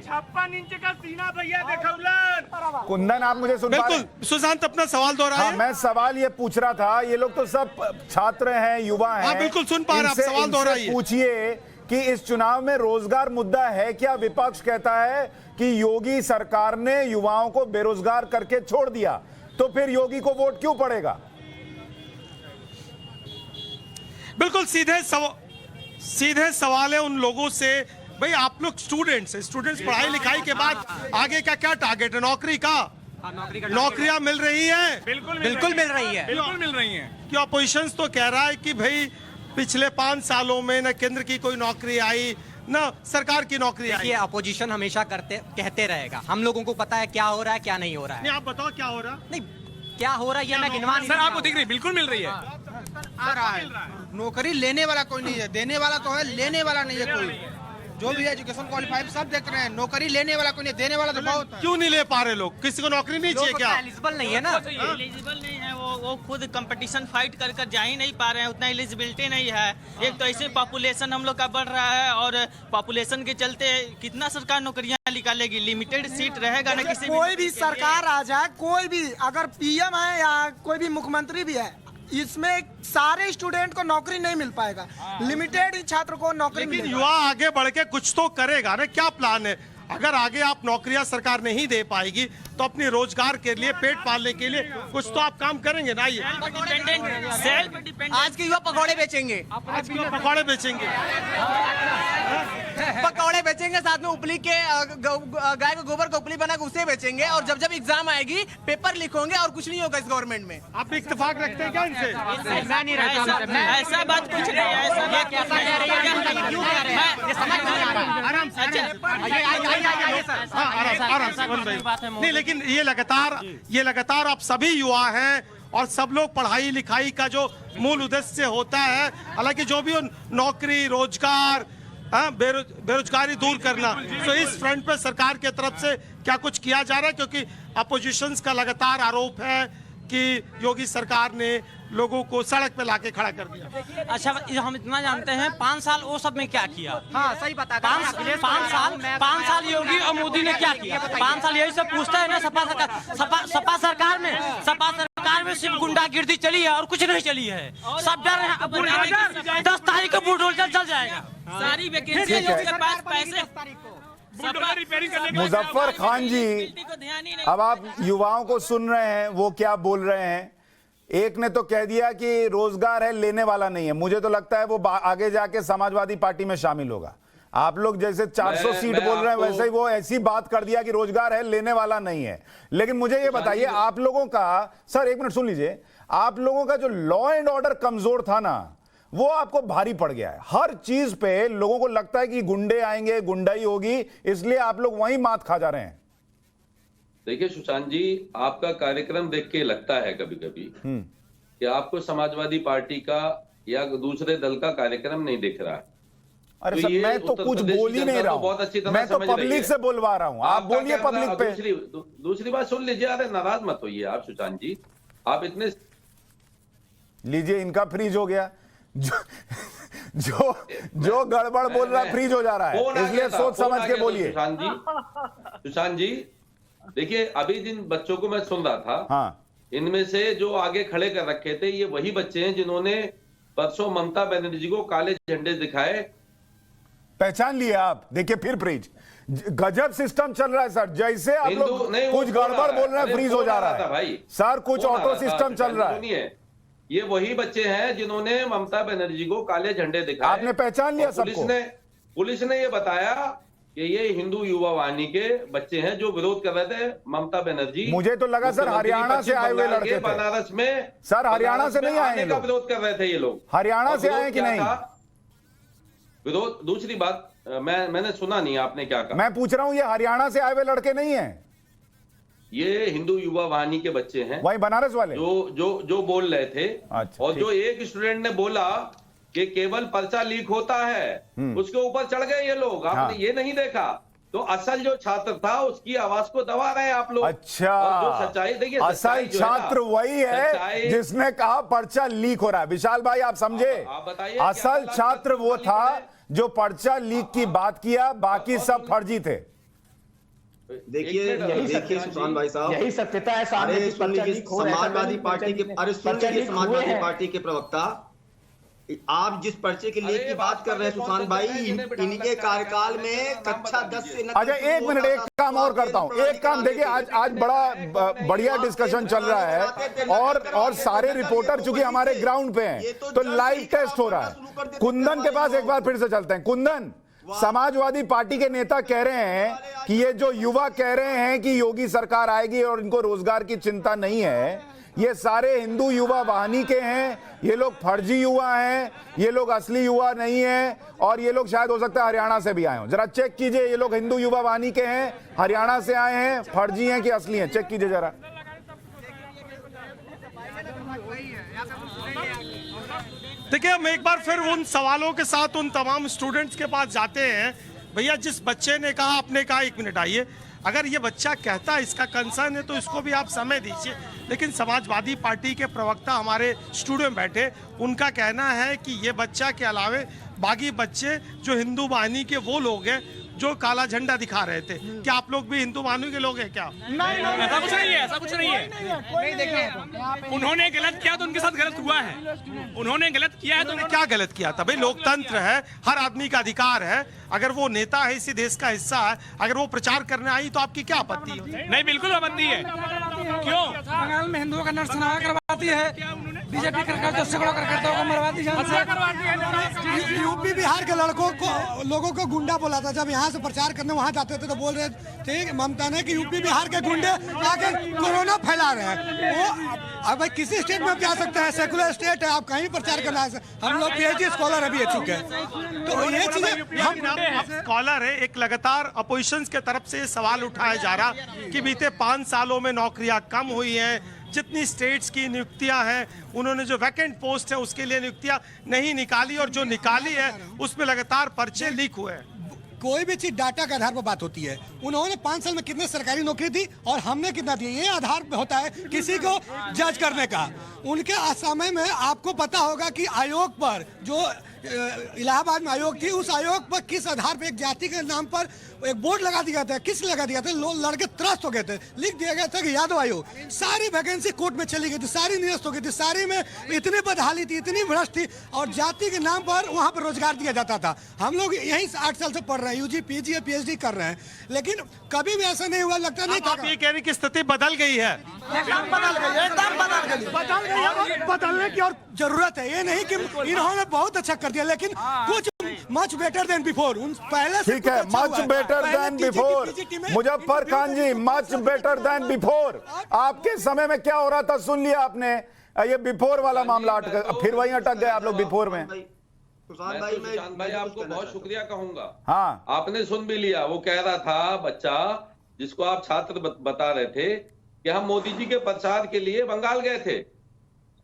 56 इंच का सीना भैया देखौलन। कुंदन, आप मुझे सुन पा रहे हैं? बिल्कुल सुशांत, अपना सवाल दोहराइए। हाँ, मैं सवाल ये पूछ रहा था, ये लोग तो सब छात्र हैं, युवा हैं। हाँ, बिल्कुल सुन पा रहे हैं, आप इनसे- सवाल इनसे दोहराइए। पूछिए कि इस चुनाव में रोजगार मुद्दा है क्या? विपक्ष कहता है कि योगी सरकार ने युवाओं को बेरोजगार करके छोड़ दिया, तो फिर योगी को वोट क्यों पड़ेगा? बिल्कुल सीधे सवाल है उन लोगों से, भाई आप लोग स्टूडेंट्स पढ़ाई लिखाई के बाद आगे का क्या टारगेट है? नौकरी का? नौकरियां मिल रही हैं? बिल्कुल मिल रही है। बिल्कुल मिल रही हैं। कि ऑपोजिशन तो कह रहा है कि भाई पिछले 5 सालों में न केंद्र की कोई नौकरी आई न सरकार की नौकरी आई। ये अपोजिशन हमेशा कहते रहेगा, हम लोगों को पता है क्या हो रहा है क्या नहीं हो रहा है। नहीं, आप बताओ क्या हो रहा? नहीं, क्या हो रहा है ये मैं गिनवा नहीं सर, सकता आपको हूं। दिख रही? बिल्कुल मिल रही है। आ रहा है, नौकरी लेने वाला कोई नहीं है, देने वाला तो है, लेने वाला नहीं है कोई। जो भी एजुकेशन क्वालिफाइड सब देख रहे हैं, नौकरी लेने वाला कोई नहीं, देने वाला तो बहुत है। क्यों नहीं ले पा रहे लोग? किसी को नौकरी नहीं चाहिए क्या? एलिजिबल नहीं है ना, एलिजिबल नहीं है, वो खुद कंपटीशन फाइट कर जा ही नहीं पा रहे हैं, उतना एलिजिबिलिटी नहीं है। एक तो ऐसे पॉपुलेशन हम लोग का बढ़ रहा है और पॉपुलेशन के चलते कितना सरकार नौकरियां निकालेगी? लिमिटेड सीट रहेगा ना किसी कोई भी सरकार आ जाए, कोई भी अगर पीएम है या कोई भी मुख्यमंत्री भी है, इसमें सारे स्टूडेंट को नौकरी नहीं मिल पाएगा, लिमिटेड ही छात्र को नौकरी लेकिन मिलेगा। युवा आगे बढ़ के कुछ तो करेगा ना, क्या प्लान है? अगर आगे आप नौकरियां सरकार नहीं दे पाएगी तो अपने रोजगार के लिए, पेट पालने के लिए कुछ तो आप काम करेंगे ना? ये आज के युवा पकौड़े बेचेंगे, आज के पकौड़े बेचेंगे, पकौड़े बेचेंगे, साथ में उपली के गाय के गोबर का उपली बना के उसे बेचेंगे, और जब जब एग्जाम आएगी पेपर लीक होंगे और कुछ नहीं होगा इस गवर्नमेंट में। आप इत्तेफाक रखते हैं क्या इनसे? ऐसा नहीं रहता, ऐसा बात कुछ नहीं है, ऐसा ये कैसा कह रहे हैं, क्यों कह रहे हैं, ये समझ नहीं आ रहा। आराम से नहीं, लेकिन ये लगातार आप सभी युवा हैं और सब लोग पढ़ाई लिखाई का जो मूल उद्देश्य होता है, हालांकि जो भी नौकरी, रोजगार, बेरोजगारी दूर करना, तो इस फ्रंट पे सरकार के तरफ से क्या कुछ किया जा रहा है? क्योंकि अपोजिशंस का लगातार आरोप है कि योगी सरकार ने लोगों को सड़क पे लाके खड़ा कर दिया। अच्छा, हम इतना जानते हैं 5 साल वो सब में क्या किया? हाँ, सही बता। 5 साल योगी और मोदी ने क्या किया? 5 साल यही सब पूछता है ना। सपा सरकार में सिर्फ गुंडागिर्दी चली है और कुछ नहीं चली है। सब डर रहे हैं 10 तारीख को बुलडोजर चल जाएगा। सारी वैकेंसी के पास पैसे। मुजफ्फर खान जी, अब आप युवाओं को सुन रहे हैं, वो क्या बोल रहे हैं। एक ने तो कह दिया कि रोजगार है, लेने वाला नहीं है। मुझे तो लगता है वो आगे जाके समाजवादी पार्टी में शामिल होगा। आप लोग जैसे 400 सीट बोल रहे हैं, वैसे ही वो ऐसी बात कर दिया कि रोजगार है, लेने वाला नहीं है। लेकिन मुझे ये बताइए, आप लोगों का, सर एक मिनट सुन लीजिए, आप लोगों का जो लॉ एंड ऑर्डर कमजोर था ना, वो आपको भारी पड़ गया है। हर चीज पे लोगों को लगता है कि गुंडे आएंगे, गुंडाई होगी, इसलिए आप लोग वहीं मात खा जा रहे हैं। देखिए सुशांत जी, आपका कार्यक्रम देख के लगता है कभी कभी कि आपको समाजवादी पार्टी का या दूसरे दल का कार्यक्रम नहीं दिख रहा है। अरे सर, मैं तो कुछ बोल ही नहीं रहा हूं, बहुत अच्छी तरह मैं तो पब्लिक से बोलवा रहा हूं। आप बोलिए पब्लिक पे। दूसरी बात सुन लीजिए। अरे नाराज मत होइए आप सुशांत जी, आप इतने लीजिए, इनका फ्रीज हो गया। जो गड़बड़ बोल रहा है फ्रीज हो जा रहा है, इसलिए सोच समझ के बोलिए। सुशांत जी देखिए, अभी जिन बच्चों को मैं सुन रहा था, हाँ, इनमें से जो आगे खड़े कर रखे थे, ये वही बच्चे हैं जिन्होंने परसों ममता बनर्जी को काले झंडे दिखाए। पहचान लिए आप? देखिए फिर फ्रीज, गजब सिस्टम चल रहा है सर। जैसे आप लोग कुछ गड़बड़ बोल रहे हैं, फ्रीज हो जा रहा है भाई। सर कुछ ऑटो सिस्टम चल रहा है। ये वही बच्चे हैं जिन्होंने ममता बनर्जी को काले झंडे दिखाए। आपने पहचान लिया सबको? पुलिस ने ये बताया कि ये हिंदू युवा वाहिनी के बच्चे हैं जो विरोध कर रहे थे ममता बनर्जी। मुझे तो लगा सर हरियाणा से आए हुए लड़के थे। बनारस में सर हरियाणा से नहीं आए का विरोध कर रहे थे ये लोग। हरियाणा से आए कि नहीं? विरोध, दूसरी बात मैंने सुना नहीं आपने क्या कहा। मैं पूछ रहा हूं, ये हरियाणा से आए हुए लड़के नहीं है? ये हिंदू युवा वाहिनी के बच्चे हैं, वही बनारस वाले जो बोल रहे थे। अच्छा, और जो एक स्टूडेंट ने बोला कि केवल पर्चा लीक होता है, उसके ऊपर चढ़ गए ये लोग। आपने ये नहीं देखा तो असल जो छात्र था उसकी आवाज को दबा रहे हैं आप लोग। अच्छा, और जो सच्चाई देखिए, असल छात्र वही है जिसने कहा पर्चा लीक हो रहा है। विशाल भाई आप समझे, आप बताइए, असल छात्र वो था जो पर्चा लीक की बात किया, बाकी सब फर्जी थे। देखिए सुशांत भाई साहब, यही सत्यता है। समाजवादी पार्टी के समाजवादी पार्टी के प्रवक्ता, आप जिस पर्चे के लिए की बात कर रहे हैं सुशांत भाई, इनके कार्यकाल में कक्षा 10 से अच्छा एक मिनट, एक काम और करता हूं। एक काम देखिए, आज बड़ा बढ़िया डिस्कशन चल रहा है और सारे रिपोर्टर चूंकि हमारे ग्राउंड पे हैं तो लाइव टेस्ट हो रहा है। कुंदन के पास एक बार फिर से चलते हैं। कुंदन, समाजवादी पार्टी के नेता कह रहे हैं कि ये जो युवा कह रहे हैं कि योगी सरकार आएगी और इनको रोजगार की चिंता नहीं है, ये सारे हिंदू युवा वाहनी के हैं, ये लोग फर्जी युवा हैं, ये लोग असली युवा नहीं हैं, और ये लोग शायद हो सकता है हरियाणा से भी आए हों। जरा चेक कीजिए, ये लोग हिंदू युवा वाहनी के हैं, हरियाणा से आए हैं, फर्जी हैं कि असली हैं, चेक कीजिए जरा। देखिए, हम एक बार फिर उन सवालों के साथ उन तमाम स्टूडेंट्स के पास जाते हैं। भैया, जिस बच्चे ने कहा, आपने कहा, एक मिनट आइए, अगर ये बच्चा कहता है इसका कंसर्न है तो इसको भी आप समय दीजिए। लेकिन समाजवादी पार्टी के प्रवक्ता हमारे स्टूडियो में बैठे, उनका कहना है कि ये बच्चा के अलावे बाकी बच्चे जो हिंदू वाहिनी के वो लोग हैं जो काला झंडा दिखा रहे थे। क्या आप लोग भी हिंदू वाहिनी के लोग हैं क्या? नहीं, ऐसा कुछ नहीं है, ऐसा कुछ नहीं है। नहीं, देखिए, उन्होंने गलत किया तो उनके साथ गलत हुआ है। उन्होंने गलत किया है तो क्या गलत किया था? भाई लोकतंत्र है, हर आदमी का अधिकार है। अगर वो नेता है, इसी देश का हिस्सा है, अगर वो प्रचार करने आई तो आपकी क्या आपत्ति है? नहीं, बिल्कुल आपत्ति है। क्यों? बंगाल में हिंदुओं का नरसंहार करवाती है, बीजेपी कार्यकर्ताओं को मरवाती है। यूपी बिहार के लोगों को गुंडा बोला था। जब यहाँ से प्रचार करने वहाँ जाते थे तो बोल रहे थे ममता ने कि यूपी बिहार के गुंडे आके कोरोना फैला रहे हैं। वो अब भाई किसी स्टेट में जा सकते हैं, सेकुलर स्टेट है, आप कहीं प्रचार करना है। हम लोग पीएचडी स्कॉलर अभी चुके हैं, तो ये चीजें हम स्कॉलर है। एक लगातार अपोजिशन के तरफ से सवाल उठाया जा रहा कि बीते 5 सालों में नौकरियां कम हुई हैं, जितनी स्टेट्स की नियुक्तियां हैं उन्होंने जो वैकेंट पोस्ट है उसके लिए नियुक्तियां नहीं निकाली, और जो निकाली है उसमें लगातार पर्चे लीक हुए हैं। कोई भी चीज डाटा के आधार पर बात होती है। उन्होंने 5 साल में कितने सरकारी नौकरी दी और हमने कितना दी, ये आधार पे होता है किसी को जज करने का। उनके समय में आपको पता होगा कि आयोग पर जो इलाहाबाद में आयोग थी, उस आयोग पर किस आधार पर एक जाति के नाम पर एक बोर्ड लगा दिया था। किस लगा दिया था? लड़के त्रस्त हो गए थे, लिख दिया गया था कि यादव आयोग। सारी वैकेंसी कोर्ट में चली गई थी, सारी निरस्त हो गई थी, सारी में इतनी बदहाली थी, इतनी भ्रष्ट थी, और जाति के नाम पर वहाँ पर रोजगार दिया जाता था। हम लोग यहीं 8 साल से पढ़ रहे हैं, यूजी पीजी या पीएचडी कर रहे हैं, लेकिन कभी भी ऐसा नहीं हुआ, लगता नहीं था। आप ये कह रहे कि स्थिति बदल गई है? बदलने की और जरूरत है। ये नहीं कि इन्होंने बहुत अच्छा कर दिया, लेकिन कुछ मच बेटर देन बिफोर। पहले ठीक है, much better than before. Muzaffar Khan ji, much better than before. आपके समय में क्या हो रहा था सुन लिया आपने। ये बिफोर वाला मामला फिर वहीं अटक गए आप लोग बिफोर में। सुशांत भाई आपको बहुत शुक्रिया कहूंगा। हाँ, आपने सुन भी लिया। वो कह रहा था बच्चा जिसको आप छात्र बता रहे थे कि हम मोदी जी के प्रचार के लिए बंगाल गए थे।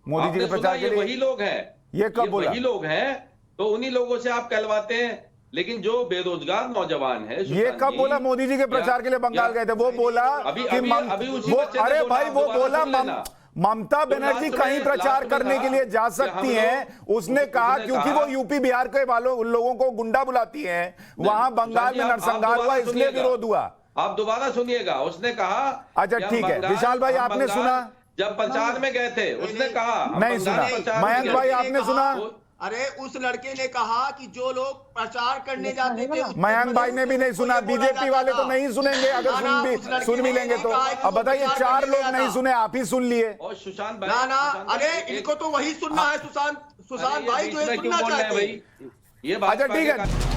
मोदी जी के प्रचार के लिए वही लोग हैं। ये कब बोला? वही लोग हैं, तो उन्हीं लोगों से आप कहलवाते हैं। लेकिन जो बेरोजगार नौजवान है, ये कब बोला मोदी जी के प्रचार के लिए बंगाल गए थे? वो बोला अरे भाई, वो बोला ममता बनर्जी कहीं प्रचार करने के लिए जा सकती हैं। उसने कहा क्योंकि वो यूपी बिहार के उन लोगों को गुंडा बुलाती हैं, वहां बंगाल में नरसंहार हुआ, इसलिए विरोध हुआ। आप दोबारा सुनिएगा। उसने कहा, अच्छा ठीक है विशाल भाई, आपने सुना? जब प्रचार में गए थे उसने कहा, नहीं सुना। मयंक भाई आपने सुना? अरे उस लड़के ने कहा कि जो लोग प्रचार करने जाते थे। मयंक भाई ने भी नहीं सुना। बीजेपी वाले तो नहीं सुनेंगे, अगर सुन भी लेंगे तो। अब बताइए, 4 लोग नहीं सुने, आप ही सुन लिए। और सुशांत भाई, ना अरे इनको तो वही सुनना है सुशांत भाई जो सुनना चाहते हैं। ये बात अच्छा ठीक है।